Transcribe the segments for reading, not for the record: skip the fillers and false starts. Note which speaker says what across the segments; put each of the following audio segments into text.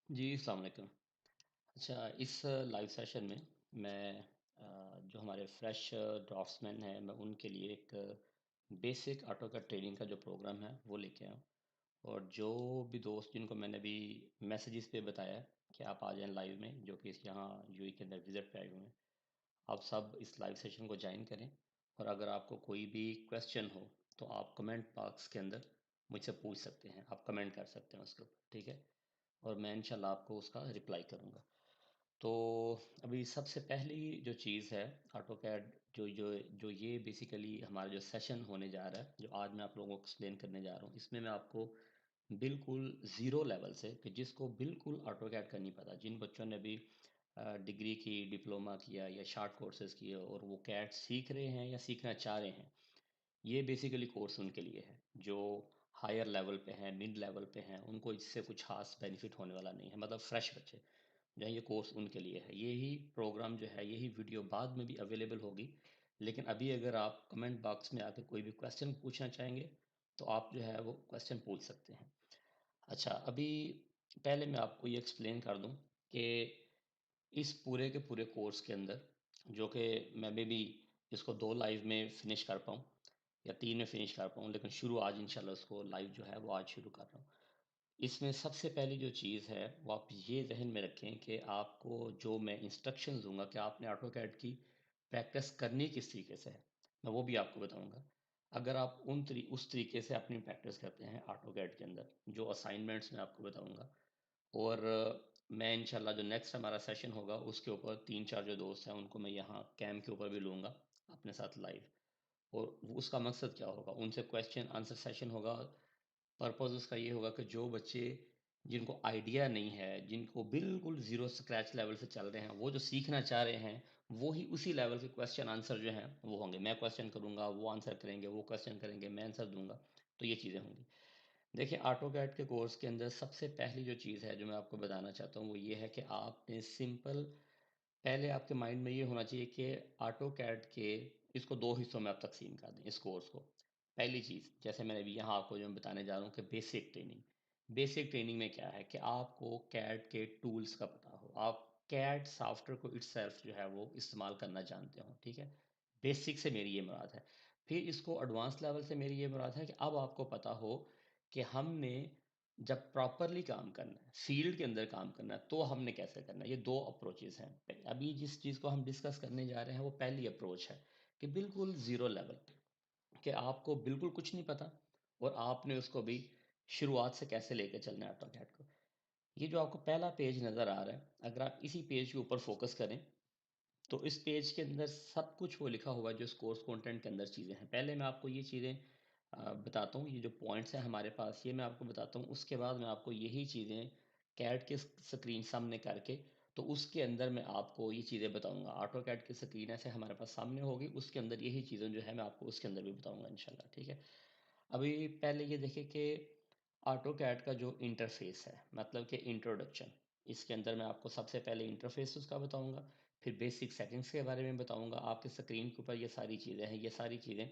Speaker 1: जी, अस्सलाम वालेकुम। अच्छा, इस लाइव सेशन में मैं जो हमारे फ्रेश ड्राफ्ट्समैन हैं, मैं उनके लिए एक बेसिक ऑटोकैड ट्रेनिंग का जो प्रोग्राम है, वो लेके आया हूँ। और जो भी दोस्त जिनको मैंने अभी मैसेजेस पे बताया है कि आप आ जाएँ लाइव में, जो कि इस यहाँ यूएई के अंदर विज़िट पे आए हुए हैं, आप सब इस लाइव सेशन को जॉइन करें। और अगर आपको कोई भी क्वेश्चन हो, तो आप कमेंट बॉक्स के अंदर मुझसे पूछ सकते हैं, आप कमेंट कर सकते हैं उसके ऊपर, ठीक है? और मैं इंशाल्लाह आपको उसका रिप्लाई करूँगा। तो अभी सबसे पहली जो चीज़ है ऑटोकैड, जो जो जो ये बेसिकली हमारा जो सेशन होने जा रहा है, जो आज मैं आप लोगों को एक्सप्लेन करने जा रहा हूँ, इसमें मैं आपको बिल्कुल ज़ीरो लेवल से, कि जिसको बिल्कुल ऑटोकैड का नहीं पता, जिन बच्चों ने अभी डिग्री की, डिप्लोमा किया या शॉर्ट कोर्सेज़ किए और वो कैड सीख रहे हैं या सीखना चाह रहे हैं, ये बेसिकली कोर्स उनके लिए है। जो हायर लेवल पे हैं, मिड लेवल पे हैं, उनको इससे कुछ ख़ास बेनिफिट होने वाला नहीं है, मतलब फ्रेश बच्चे, जो है ये कोर्स उनके लिए है। यही प्रोग्राम जो है, यही वीडियो बाद में भी अवेलेबल होगी। लेकिन अभी अगर आप कमेंट बॉक्स में आके कोई भी क्वेश्चन पूछना चाहेंगे, तो आप जो है वो क्वेश्चन पूछ सकते हैं। अच्छा, अभी पहले मैं आपको ये एक्सप्लेन कर दूं कि इस पूरे के पूरे कोर्स के अंदर, जो कि मैं मे बी इसको 2 लाइव में फ़िनिश कर पाऊँ या 3 में फ़िनिश कर पाऊँ, लेकिन शुरू आज इंशाल्लाह उसको लाइव जो है वो आज शुरू कर रहा हूँ। इसमें सबसे पहली जो चीज़ है, वो आप ये ज़हन में रखें कि आपको जो मैं इंस्ट्रक्शंस दूँगा कि आपने ऑटोकैड की प्रैक्टिस करनी किस तरीके से है, मैं वो भी आपको बताऊँगा। अगर आप उस तरीके से अपनी प्रैक्टिस करते हैं ऑटोकैड के अंदर, जो असाइनमेंट्स मैं आपको बताऊँगा, और मैं इंशाल्लाह जो नेक्स्ट हमारा सेशन होगा, उसके ऊपर 3-4 जो दोस्त हैं, उनको मैं यहाँ कैम के ऊपर भी लूँगा अपने साथ लाइव। और उसका मकसद क्या होगा, उनसे क्वेश्चन आंसर सेशन होगा। पर्पस उसका ये होगा कि जो बच्चे, जिनको आइडिया नहीं है, जिनको बिल्कुल ज़ीरो स्क्रैच लेवल से चल रहे हैं, वो जो सीखना चाह रहे हैं, वो ही उसी लेवल के क्वेश्चन आंसर जो हैं वो होंगे। मैं क्वेश्चन करूँगा, वो आंसर करेंगे, वो क्वेश्चन करेंगे, मैं आंसर दूँगा। तो ये चीज़ें होंगी। देखिए, ऑटोकैड के कोर्स के अंदर सबसे पहली जो चीज़ है, जो मैं आपको बताना चाहता हूँ, वो ये है कि आपने सिंपल, पहले आपके माइंड में ये होना चाहिए कि ऑटोकैड के इसको 2 हिस्सों में आप तक़सीम कर दें इस कोर्स को। पहली चीज़, जैसे मैंने अभी यहाँ आपको जो मैं बताने जा रहा हूँ, कि बेसिक ट्रेनिंग। बेसिक ट्रेनिंग में क्या है कि आपको कैड के टूल्स का पता हो। आप कैड सॉफ्टवेयर को इटसेल्फ जो है वो इस्तेमाल करना जानते हो, ठीक है? बेसिक से मेरी ये मुराद है। फिर इसको एडवांस लेवल से मेरी ये मुराद है कि अब आपको पता हो कि हमने जब प्रॉपरली काम करना है, फ़ील्ड के अंदर काम करना है, तो हमने कैसे करना है। ये 2 अप्रोचेज़ हैं। अभी जिस चीज़ को हम डिस्कस करने जा रहे हैं, वो पहली अप्रोच है, कि बिल्कुल ज़ीरो लेवल, कि आपको बिल्कुल कुछ नहीं पता और आपने उसको भी शुरुआत से कैसे लेके चलना है ऑटोकैड को। ये जो आपको पहला पेज नज़र आ रहा है, अगर आप इसी पेज के ऊपर फ़ोकस करें, तो इस पेज के अंदर सब कुछ वो लिखा हुआ है, जो इस कोर्स कंटेंट के अंदर चीज़ें हैं। पहले मैं आपको ये चीज़ें बताता हूँ, ये जो पॉइंट्स हैं हमारे पास, ये मैं आपको बताता हूँ। उसके बाद मैं आपको यही चीज़ें कैड के स्क्रीन सामने करके, तो उसके अंदर मैं आपको ये चीज़ें बताऊँगा। ऑटोकैड की स्क्रीन ऐसे हमारे पास सामने होगी, उसके अंदर यही चीज़ें जो है मैं आपको उसके अंदर भी बताऊँगा इंशाल्लाह, ठीक है? अभी पहले ये देखें कि ऑटोकैड का जो इंटरफ़ेस है, मतलब कि इंट्रोडक्शन, इसके अंदर मैं आपको सबसे पहले इंटरफ़ेस उसका बताऊँगा, फिर बेसिक सेटिंग्स के बारे में बताऊँगा। आपके स्क्रीन के ऊपर ये सारी चीज़ें हैं, ये सारी चीज़ें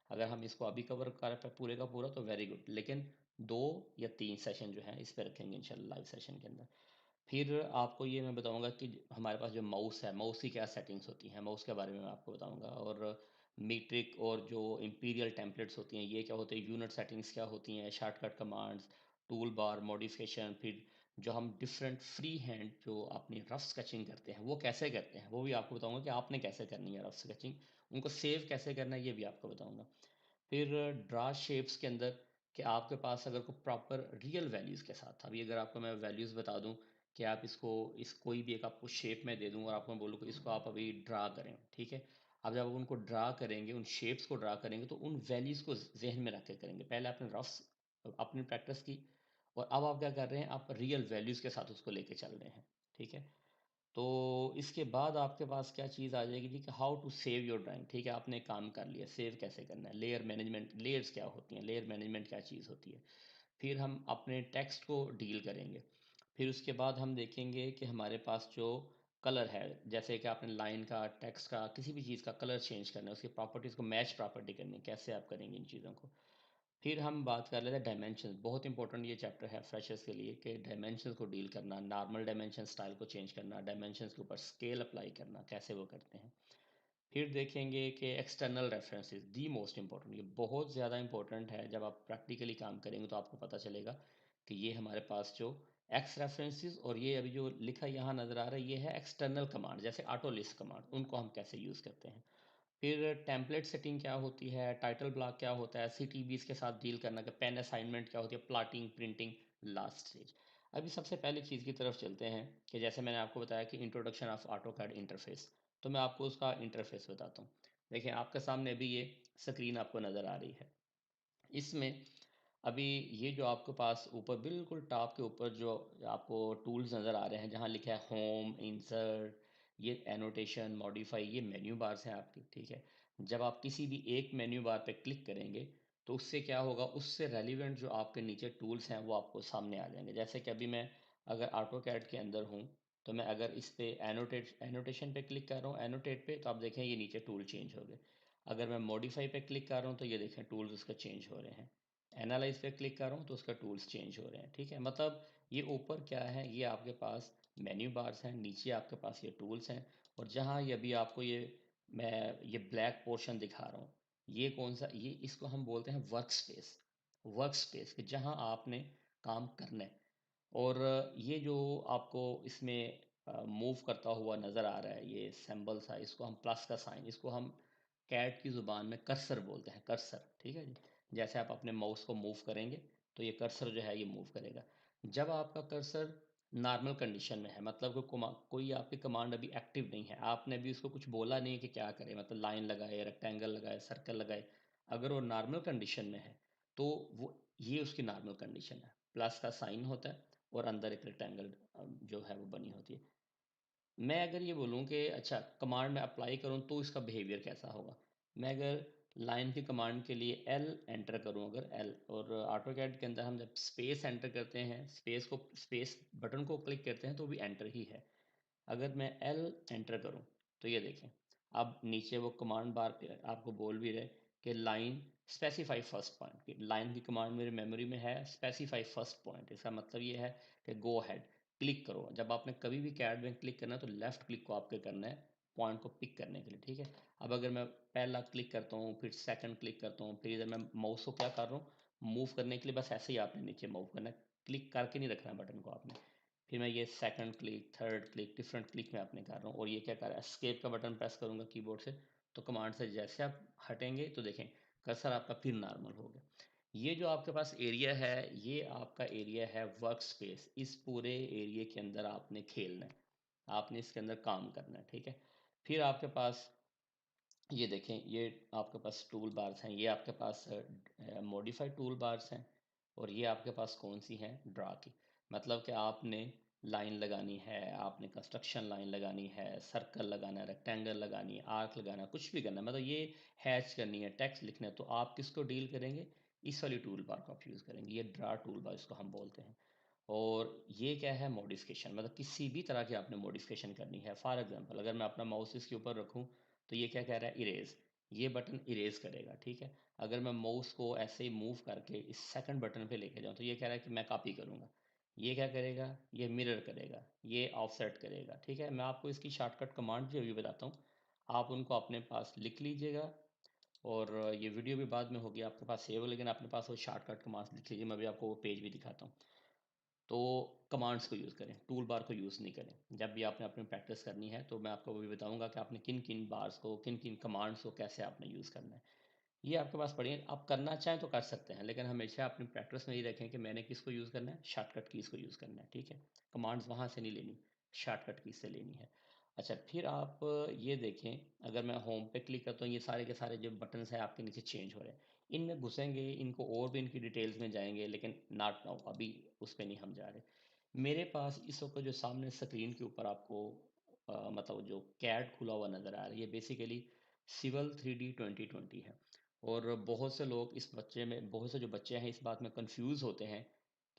Speaker 1: अगर हम इसको अभी कवर कर पाए पूरे का पूरा, तो वेरी गुड, लेकिन 2 या 3 सेशन जो हैं इस पे रखेंगे इंशाल्लाह लाइव सेशन के अंदर। फिर आपको ये मैं बताऊँगा कि हमारे पास जो माउस है, माउस की क्या सेटिंग्स होती हैं, माउस के बारे में मैं आपको बताऊँगा। और मीट्रिक और जो इंपीरियल टेम्पलेट्स होती हैं, ये क्या होते हैं, यूनिट सेटिंग्स क्या होती हैं, shortcut commands, tool bar, modification, फिर जो हम डिफरेंट फ्री हैंड जो अपनी रफ स्केचिंग करते हैं, वो कैसे करते हैं, वो भी आपको बताऊँगा कि आपने कैसे करनी है रफ स्केचिंग। उनको सेव कैसे करना है, ये भी आपको बताऊँगा। फिर ड्रा शेप्स के अंदर, कि आपके पास अगर कोई प्रॉपर रियल वैल्यूज़ के साथ, अभी अगर आपको मैं वैल्यूज़ बता दूँ कि आप इसको, इस कोई भी एक आपको शेप मैं दे दूँ और आपको मैं बोलूँ कि इसको आप अभी ड्रा करें, ठीक है? अब जब आप उनको ड्रा करेंगे, उन शेप्स को ड्रा करेंगे, तो उन वैल्यूज़ को ज़हन में रख के करेंगे। पहले आपने अपनी प्रैक्टिस की, और अब आप क्या कर रहे हैं, आप रियल वैल्यूज़ के साथ उसको लेके चल रहे हैं, ठीक है? तो इसके बाद आपके पास क्या चीज़ आ जाएगी जी, कि how to save your drawing, ठीक है? आपने काम कर लिया, सेव कैसे करना है, लेयर मैनेजमेंट, लेयर्स क्या होती हैं, लेयर मैनेजमेंट क्या चीज़ होती है। फिर हम अपने टेक्स्ट को डील करेंगे। फिर उसके बाद हम देखेंगे कि हमारे पास जो कलर है, जैसे कि आपने लाइन का, टेक्स्ट का, किसी भी चीज़ का कलर चेंज करना है, उसकी प्रॉपर्टीज़ को मैच प्रॉपर्टी करनी है, कैसे आप करेंगे इन चीज़ों को। फिर हम बात कर लेते हैं डायमेंशंस। बहुत इंपॉर्टेंट ये चैप्टर है फ्रेशर्स के लिए कि डायमेंशंस को डील करना, नॉर्मल डायमेंशन स्टाइल को चेंज करना, डायमेंशंस के ऊपर स्केल अप्लाई करना, कैसे वो करते हैं। फिर देखेंगे कि external references the most important, ये बहुत ज़्यादा इंपॉर्टेंट है। जब आप प्रैक्टिकली काम करेंगे तो आपको पता चलेगा कि ये हमारे पास जो एक्स रेफरेंसेस और ये अभी जो लिखा यहाँ नज़र आ रहा है ये है एक्सटर्नल कमांड, जैसे ऑटो लिस्ट कमांड, उनको हम कैसे यूज़ करते हैं। फिर टेम्पलेट सेटिंग क्या होती है, टाइटल ब्लॉक क्या होता है, सीटीबीज के साथ डील करना, कि पेन असाइनमेंट क्या होती है, प्लॉटिंग, प्रिंटिंग, लास्ट स्टेज। अभी सबसे पहली चीज़ की तरफ चलते हैं कि जैसे मैंने आपको बताया कि इंट्रोडक्शन ऑफ ऑटोकैड इंटरफेस, तो मैं आपको उसका इंटरफेस बताता हूँ। देखिए आपके सामने अभी ये स्क्रीन आपको नज़र आ रही है। इसमें अभी ये जो आपके पास ऊपर बिल्कुल टॉप के ऊपर जो आपको टूल्स नज़र आ रहे हैं जहाँ लिखा है होम, इंसर्ट, ये एनोटेशन, मॉडिफाई, ये मेन्यू बार्स हैं आपकी, ठीक है। जब आप किसी भी एक मेन्यू बार पे क्लिक करेंगे तो उससे क्या होगा, उससे रेलिवेंट जो आपके नीचे टूल्स हैं वो आपको सामने आ जाएंगे। जैसे कि अभी मैं अगर ऑटो कैड के अंदर हूँ तो मैं अगर इस पे एनोटेशन पे क्लिक कर रहा हूँ, एनोटेट पे, तो आप देखें ये नीचे टूल चेंज हो गए। अगर मैं मॉडिफाई पे क्लिक कर रहा हूँ तो ये देखें टूल्स उसका चेंज हो रहे हैं। एनालाइज पे क्लिक कर रहा हूँ तो उसका टूल्स चेंज हो रहे हैं, ठीक है। मतलब ये ऊपर क्या है, ये आपके पास मेन्यू बार्स हैं, नीचे आपके पास ये टूल्स हैं, और जहाँ ये अभी आपको ये मैं ये ब्लैक पोर्शन दिखा रहा हूँ, ये कौन सा, ये इसको हम बोलते हैं वर्क स्पेस। वर्क स्पेस कि जहाँ आपने काम करना है। और ये जो आपको इसमें मूव करता हुआ नज़र आ रहा है ये सिंबल सा, इसको हम प्लस का साइन, इसको हम कैट की ज़ुबान में कर्सर बोलते हैं, कर्सर, ठीक है जी। जैसे आप अपने माउस को मूव करेंगे तो ये कर्सर जो है ये मूव करेगा। जब आपका कर्सर नॉर्मल कंडीशन में है, मतलब कोई आपकी कमांड अभी एक्टिव नहीं है, आपने अभी उसको कुछ बोला नहीं है कि क्या करे, मतलब लाइन लगाए, रेक्टेंगल लगाए, सर्कल लगाए, अगर वो नॉर्मल कंडीशन में है तो वो ये उसकी नॉर्मल कंडीशन है। प्लस का साइन होता है और अंदर एक रेक्टेंगल जो है वो बनी होती है। मैं अगर ये बोलूँ कि अच्छा कमांड में अप्लाई करूँ तो इसका बिहेवियर कैसा होगा, मैं अगर लाइन की कमांड के लिए एल एंटर करूँ, अगर एल, और ऑटोकैड के अंदर हम जब स्पेस एंटर करते हैं, स्पेस बटन को क्लिक करते हैं तो भी एंटर ही है। अगर मैं एल एंटर करूं तो ये देखें, अब नीचे वो कमांड बार पे आपको बोल भी रहे कि लाइन स्पेसिफाई फर्स्ट पॉइंट, कि लाइन की कमांड मेरी मेमोरी में है स्पेसिफाई फर्स्ट पॉइंट। इसका मतलब ये है कि गो हेड, क्लिक करो। जब आपने कभी भी कैड में क्लिक करना है तो लेफ्ट क्लिक को आपके करना है पॉइंट को पिक करने के लिए, ठीक है। अब अगर मैं पहला क्लिक करता हूँ, फिर सेकंड क्लिक करता हूँ, फिर इधर मैं माउस को क्या कर रहा हूँ, मूव करने के लिए बस ऐसे ही आपने नीचे मूव करना है, क्लिक करके नहीं रखना बटन को आपने। फिर मैं ये second click, third click, different click में अपने कर रहा हूँ, और ये क्या कर रहा है, एस्केप का बटन प्रेस करूंगा कीबोर्ड से, तो कमांड से जैसे आप हटेंगे तो देखें कर्सर आपका फिर नॉर्मल हो गया। ये जो आपके पास एरिया है ये आपका एरिया है वर्क स्पेस। इस पूरे एरिया के अंदर आपने खेलना है, आपने इसके अंदर काम करना है, ठीक है। फिर आपके पास ये देखें, ये आपके पास टूल बार्स हैं, ये आपके पास मॉडिफाइड टूल बार्स हैं, और ये आपके पास कौन सी हैं, ड्रा की। मतलब कि आपने लाइन लगानी है, आपने कंस्ट्रक्शन लाइन लगानी है, सर्कल लगाना है, रेक्टेंगल लगानी है, आर्क लगाना है, कुछ भी करना है, मतलब ये हैच करनी है, टेक्स्ट लिखना है, तो आप किसको डील करेंगे, इस वाली टूल बार को आप यूज़ करेंगे, ये ड्रा टूल बार इसको हम बोलते हैं। और ये क्या है, मॉडिफिकेशन, मतलब किसी भी तरह की आपने मॉडिफिकेशन करनी है। फॉर एग्जांपल अगर मैं अपना माउस इसके ऊपर रखूं तो ये क्या कह रहा है, इरेज, ये बटन इरेज करेगा, ठीक है। अगर मैं माउस को ऐसे ही मूव करके इस सेकंड बटन पे लेके जाऊं तो ये कह रहा है कि मैं कॉपी करूंगा, ये क्या करेगा, ये मिरर करेगा, ये ऑफसेट करेगा, ठीक है। मैं आपको इसकी शॉर्टकट कमांड भी अभी बताता हूँ, आप उनको अपने पास लिख लीजिएगा। और ये वीडियो भी बाद में होगी आपके पास सेव, लेकिन अपने पास वो शॉर्टकट कमांड्स लिख लीजिए, मैं भी आपको वो पेज भी दिखाता हूँ। तो कमांड्स को यूज़ करें, टूल बार को यूज़ नहीं करें। जब भी आपने अपनी प्रैक्टिस करनी है तो मैं आपको वो भी बताऊंगा कि आपने किन किन बार्स को, किन किन कमांड्स को कैसे आपने यूज़ करना है। ये आपके पास पड़ी है, आप करना चाहें तो कर सकते हैं, लेकिन हमेशा अपनी प्रैक्टिस में ये रखें कि मैंने किसको यूज़ करना है, शॉर्टकट कीज़ को यूज़ करना है, ठीक है। कमांड्स वहाँ से नहीं लेनी, शॉर्टकट कीज़ से लेनी है। अच्छा फिर आप ये देखें, अगर मैं होम पे क्लिक करता हूँ ये सारे के सारे जो बटन्स हैं आपके नीचे चेंज हो रहे हैं। इनमें घुसेंगे, इनको और भी इनकी डिटेल्स में जाएंगे, लेकिन नॉट नाउ, अभी उस पर नहीं हम जा रहे। मेरे पास इस वक्त जो सामने स्क्रीन के ऊपर आपको मतलब जो कैड खुला हुआ नज़र आ रहा है, ये बेसिकली सिवल 3D 2020 है। और बहुत से लोग इस बच्चे में, बहुत से जो बच्चे हैं इस बात में कंफ्यूज होते हैं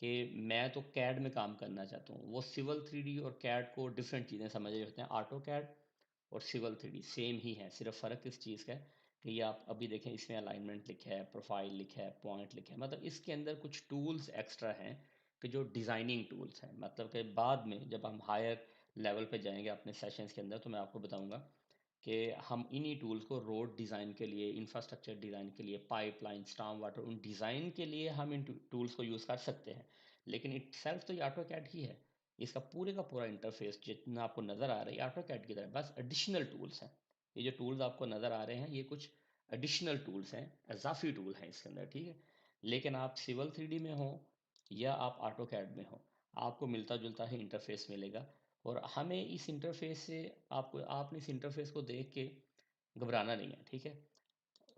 Speaker 1: कि मैं तो कैड में काम करना चाहता हूँ, वो सिवल 3D और कैड को डिफरेंट चीज़ें समझ रहे होते हैं। ऑटो कैड और सिवल 3D सेम ही है, सिर्फ फ़र्क किस चीज़ का है कि ये आप अभी देखें, इसमें अलाइनमेंट लिखा है, प्रोफाइल लिखा है, पॉइंट लिखा है, मतलब इसके अंदर कुछ टूल्स एक्स्ट्रा हैं कि जो डिज़ाइनिंग टूल्स हैं, मतलब कि बाद में जब हम हायर लेवल पे जाएंगे अपने सेशंस के अंदर तो मैं आपको बताऊंगा कि हम इन्हीं टूल्स को रोड डिज़ाइन के लिए, इंफ्रास्ट्रक्चर डिज़ाइन के लिए, पाइपलाइन, स्टॉर्म वाटर, उन डिज़ाइन के लिए हम इन टूल्स को यूज़ कर सकते हैं। लेकिन इट सेल्फ तो ये ऑटो कैड ही है। इसका पूरे का पूरा इंटरफेस जितना आपको नज़र आ रहा है ये ऑटो कैड की तरह, बस एडिशनल टूल्स हैं। ये जो टूल्स आपको नज़र आ रहे हैं ये कुछ एडिशनल टूल्स हैं, इजाफी टूल हैं इसके अंदर, ठीक है। लेकिन आप सिविल 3D में हो या आप ऑटो कैड में हो, आपको मिलता जुलता ही इंटरफेस मिलेगा। और हमें इस इंटरफेस से, आपको, आपने इस इंटरफेस को देख के घबराना नहीं है, ठीक है।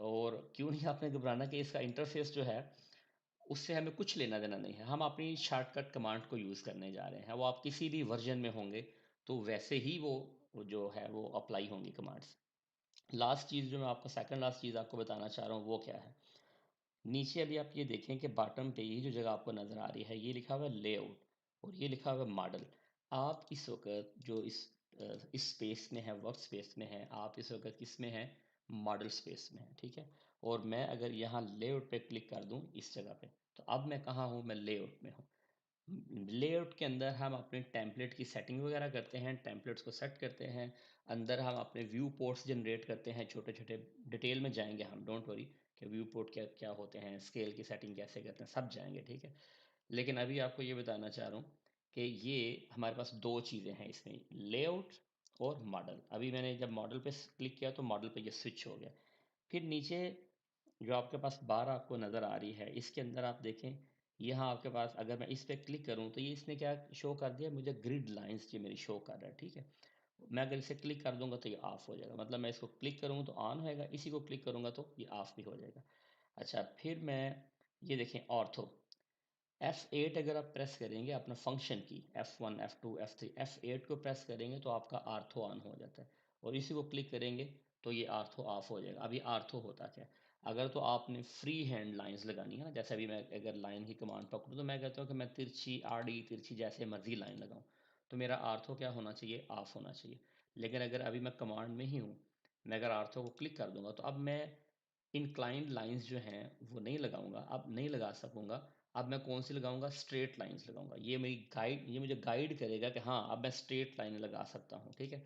Speaker 1: और क्यों नहीं आपने घबराना, कि इसका इंटरफेस जो है उससे हमें कुछ लेना देना नहीं है। हम अपनी शॉर्टकट कमांड को यूज़ करने जा रहे हैं, वो आप किसी भी वर्जन में होंगे तो वैसे ही वो जो है वो अप्लाई होंगी कमांड्स। लास्ट चीज़ जो मैं आपको, सेकंड लास्ट चीज़ आपको बताना चाह रहा हूँ वो क्या है। नीचे अभी आप ये देखें कि बॉटम पे ये जो जगह आपको नज़र आ रही है ये लिखा हुआ है लेआउट और ये लिखा हुआ है मॉडल। आप इस वक्त जो इस स्पेस में है, वर्क स्पेस में है, आप इस वक्त किस में है, मॉडल स्पेस में है, ठीक है। और मैं अगर यहाँ लेआउट पे क्लिक कर दूँ इस जगह पे, तो अब मैं कहाँ हूँ, मैं लेआउट में हूँ। लेआउट के अंदर हम अपने टेम्पलेट की सेटिंग वगैरह करते हैं, टेम्पलेट्स को सेट करते हैं। अंदर हम अपने व्यू पोर्ट्स जनरेट करते हैं, छोटे छोटे। डिटेल में जाएंगे हम, डोंट वरी, कि व्यू पोर्ट क्या क्या होते हैं, स्केल की सेटिंग कैसे करते हैं, सब जाएंगे, ठीक है। लेकिन अभी आपको ये बताना चाह रहा हूँ कि ये हमारे पास दो चीज़ें हैं इसमें, लेआउट और मॉडल। अभी मैंने जब मॉडल पे क्लिक किया तो मॉडल पे ये स्विच हो गया। फिर नीचे जो आपके पास बार आपको नज़र आ रही है इसके अंदर आप देखें, यहाँ आपके पास अगर मैं इस पर क्लिक करूँ तो ये इसने क्या शो कर दिया, मुझे ग्रिड लाइंस ये मेरी शो कर रहा है, ठीक है। मैं अगर इसे क्लिक कर दूंगा तो ये ऑफ हो जाएगा, मतलब मैं इसको क्लिक करूँगा तो ऑन होएगा, इसी को क्लिक करूँगा तो ये ऑफ भी हो जाएगा। अच्छा, फिर मैं ये देखें ऑर्थो, F8 अगर आप प्रेस करेंगे अपना फंक्शन की, F1 F2 F3, F8 को प्रेस करेंगे तो आपका आर्थो ऑन हो जाता है। और इसी को क्लिक करेंगे तो ये आर्थो ऑफ हो जाएगा। अभी आर्थो होता क्या है, अगर तो आपने फ्री हैंड लाइंस लगानी है ना, जैसे अभी मैं अगर लाइन की कमांड पकड़ूँ तो मैं कहता हूँ कि मैं तिरछी, आड़ी, तिरछी, जैसे मर्जी लाइन लगाऊँ, तो मेरा आर्थो क्या होना चाहिए, ऑफ होना चाहिए। लेकिन अगर अभी मैं कमांड में ही हूँ, मैं अगर आर्थो को क्लिक कर दूंगा तो अब मैं इंक्लाइंड लाइंस जो हैं वो नहीं लगाऊंगा, अब नहीं लगा सकूंगा। अब मैं कौन सी लगाऊंगा, स्ट्रेट लाइंस लगाऊंगा। ये मेरी गाइड, ये मुझे गाइड करेगा कि हाँ अब मैं स्ट्रेट लाइन लगा सकता हूँ, ठीक है।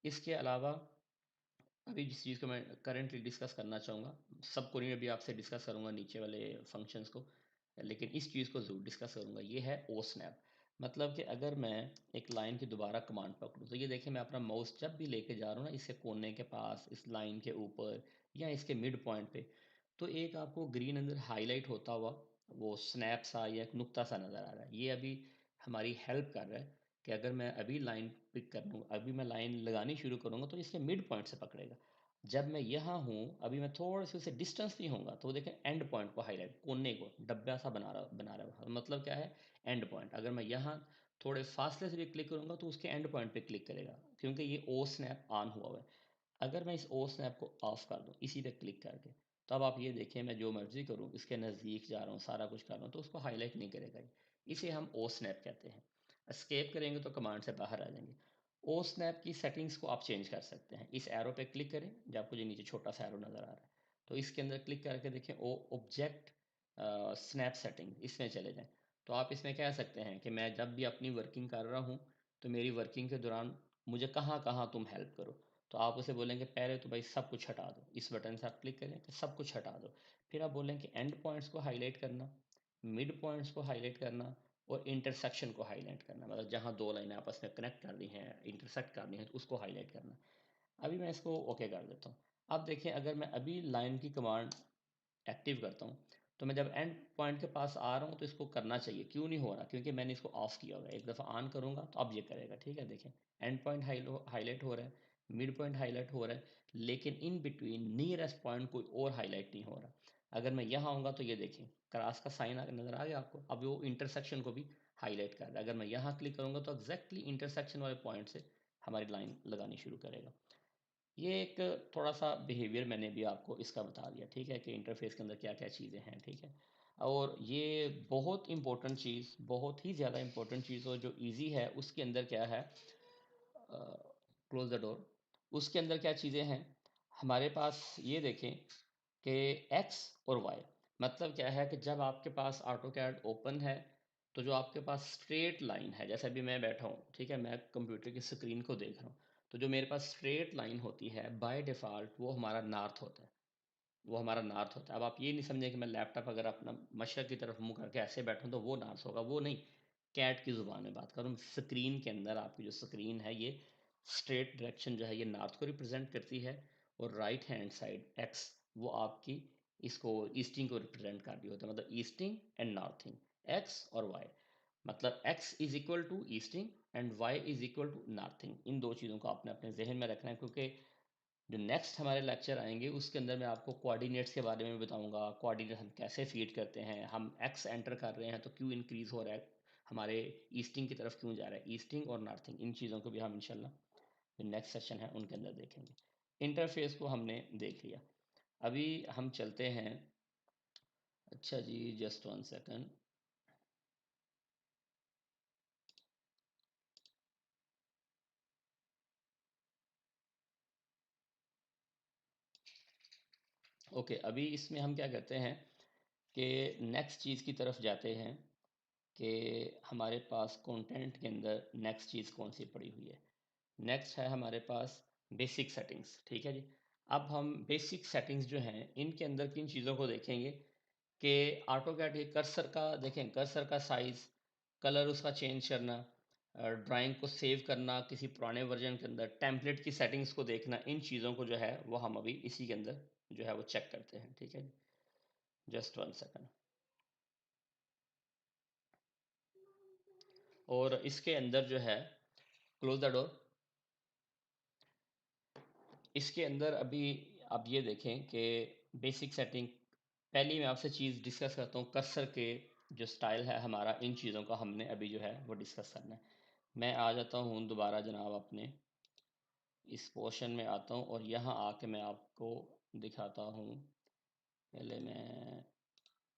Speaker 1: इसके अलावा अभी जिस चीज़ को मैं करेंटली डिस्कस करना चाहूँगा, सबको नहीं अभी आपसे डिस्कस करूँगा नीचे वाले फंक्शंस को, लेकिन इस चीज़ को ज़रूर डिस्कस करूँगा, ये है ओ स्नैप। मतलब कि अगर मैं एक लाइन की दोबारा कमांड पकड़ूँ तो ये देखिए, मैं अपना माउस जब भी लेके जा रहा हूँ ना इसके कोने के पास, इस लाइन के ऊपर या इसके मिड पॉइंट पे, तो एक आपको ग्रीन अंदर हाईलाइट होता हुआ वो स्नैप सा या एक नुक्ता सा नज़र आ रहा है। ये अभी हमारी हेल्प कर रहा है कि अगर मैं अभी लाइन पिक कर लूँ, अभी मैं लाइन लगानी शुरू करूँगा तो इसके मिड पॉइंट से पकड़ेगा। जब मैं यहाँ हूँ, अभी मैं थोड़े से उसे डिस्टेंस भी होऊंगा तो देखें एंड पॉइंट को हाईलाइट, कोने को डब्बा सा बना रहा है, मतलब क्या है, एंड पॉइंट। अगर मैं यहाँ थोड़े फासले से भी क्लिक करूँगा तो उसके एंड पॉइंट पे क्लिक करेगा, क्योंकि ये ओ स्नैप ऑन हुआ हुआ है। अगर मैं इस ओ स्नैप को ऑफ कर दूं इसी पे क्लिक करके, तब आप ये देखें मैं जो मर्जी करूं, इसके नज़दीक जा रहा हूं, सारा कुछ कर रहा हूं, तो उसको हाईलाइट नहीं करेगा ये। इसे हम ओ स्नैप कहते हैं। एस्केप करेंगे तो कमांड से बाहर आ जाएंगे। ओ स्नैप की सेटिंग्स को आप चेंज कर सकते हैं। इस एरो पे क्लिक करें, जो आपको जो नीचे छोटा सा एरो नज़र आ रहा है, तो इसके अंदर क्लिक करके देखें ओ ऑब्जेक्ट स्नैप सेटिंग, इसमें चले जाएं। तो आप इसमें कह सकते हैं कि मैं जब भी अपनी वर्किंग कर रहा हूँ तो मेरी वर्किंग के दौरान मुझे कहाँ कहाँ तुम हेल्प करो। तो आप उसे बोलेंगे पहले तो भाई सब कुछ हटा दो, इस बटन से आप क्लिक करें तो सब कुछ हटा दो। फिर आप बोलेंगे एंड पॉइंट्स को हाईलाइट करना, मिड पॉइंट्स को हाईलाइट करना और इंटरसेक्शन को हाईलाइट करना, मतलब जहाँ दो लाइनें आपस में कनेक्ट कर दी हैं, इंटरसेक्ट कर दी हैं, तो उसको हाईलाइट करना। अभी मैं इसको ओके कर देता हूँ। अब देखिए, अगर मैं अभी लाइन की कमांड एक्टिव करता हूँ तो मैं जब एंड पॉइंट के पास आ रहा हूँ तो इसको करना चाहिए, क्यों नहीं हो रहा, क्योंकि मैंने इसको ऑफ किया हुआ है। एक दफ़ा ऑन करूँगा तो अब ये करेगा, ठीक है। देखें एंड पॉइंट हाईलाइट हो रहा है, मिड पॉइंट हाईलाइट हो रहा है, लेकिन इन बिटवीन नियरेस्ट पॉइंट कोई और हाईलाइट नहीं हो रहा। अगर मैं यहाँ आऊँगा तो ये देखें क्रॉस का साइन नज़र आ गया आपको, अब वो इंटरसेक्शन को भी हाईलाइट कर रहा है। अगर मैं यहाँ क्लिक करूँगा तो एग्जैक्टली इंटरसेक्शन वाले पॉइंट से हमारी लाइन लगानी शुरू करेगा। ये एक थोड़ा सा बिहेवियर मैंने भी आपको इसका बता दिया, ठीक है, कि इंटरफेस के अंदर क्या क्या चीज़ें हैं, ठीक है। और ये बहुत इंपॉर्टेंट चीज़, बहुत ही ज़्यादा इंपॉर्टेंट चीज़, और जो इजी है उसके अंदर क्या है, क्लोज द डोर, उसके अंदर क्या चीज़ें हैं, हमारे पास ये देखें कि एक्स और वाई, मतलब क्या है कि जब आपके पास ऑटो कैड ओपन है तो जो आपके पास स्ट्रेट लाइन है, जैसे अभी मैं बैठा हूँ, ठीक है, मैं कंप्यूटर की स्क्रीन को देख रहा हूँ, तो जो मेरे पास स्ट्रेट लाइन होती है बाय डिफ़ॉल्ट वो हमारा नॉर्थ होता है। वो हमारा नॉर्थ होता है। अब आप ये नहीं समझें कि मैं लैपटॉप अगर अपना मशरक़ की तरफ मुँह करके ऐसे बैठूँ तो वो नॉर्थ होगा, वो नहीं। कैट की ज़ुबान में बात करूँ, स्क्रीन के अंदर आपकी जो स्क्रीन है ये स्ट्रेट डायरेक्शन जो है ये नॉर्थ को रिप्रेजेंट करती है, और राइट हैंड साइड एक्स वो आपकी इसको ईस्टिंग को रिप्रेजेंट कर रही होती है, मतलब ईस्टिंग एंड नॉर्थिंग, एक्स और वाई। मतलब X is equal to easting and Y is equal to northing. इन दो चीज़ों को आपने अपने जहन में रखना है, क्योंकि जो नेक्स्ट हमारे लेक्चर आएंगे उसके अंदर मैं आपको कोऑर्डिनेट्स के बारे में बताऊंगा। कोऑर्डिनेट हम कैसे फीड करते हैं, हम एक्स एंटर कर रहे हैं तो क्यों इंक्रीज हो रहा है, हमारे ईस्टिंग की तरफ क्यों जा रहा है, ईस्टिंग और नॉर्थिंग, इन चीज़ों को भी हम इंशाल्लाह जो नेक्स्ट सेशन है उनके अंदर देखेंगे। इंटरफेस को हमने देख लिया, अभी हम चलते हैं। अच्छा जी, जस्ट वन सेकंड। ओके, अभी इसमें हम क्या करते हैं कि नेक्स्ट चीज़ की तरफ जाते हैं कि हमारे पास कंटेंट के अंदर नेक्स्ट चीज़ कौन सी पड़ी हुई है। नेक्स्ट है हमारे पास बेसिक सेटिंग्स, ठीक है जी। अब हम बेसिक सेटिंग्स जो हैं इनके अंदर किन चीज़ों को देखेंगे कि ऑटोकैड के कर्सर का देखें, कर्सर का साइज़, कलर उसका चेंज करना, ड्राइंग को सेव करना किसी पुराने वर्जन के अंदर, टेम्पलेट की सेटिंग्स को देखना, इन चीज़ों को जो है वो हम अभी इसी के अंदर जो है वो चेक करते हैं, ठीक है। Just one second. और इसके अंदर जो है, क्लोज द डोर। इसके अंदर अभी आप ये देखें कि बेसिक सेटिंग, पहली मैं आपसे चीज़ डिस्कस करता हूँ, कर्सर के जो स्टाइल है हमारा, इन चीज़ों का हमने अभी जो है वो डिस्कस करना है। मैं आ जाता हूँ दोबारा जनाब अपने इस पोर्शन में आता हूँ और यहाँ आके मैं आपको दिखाता हूँ। पहले मैं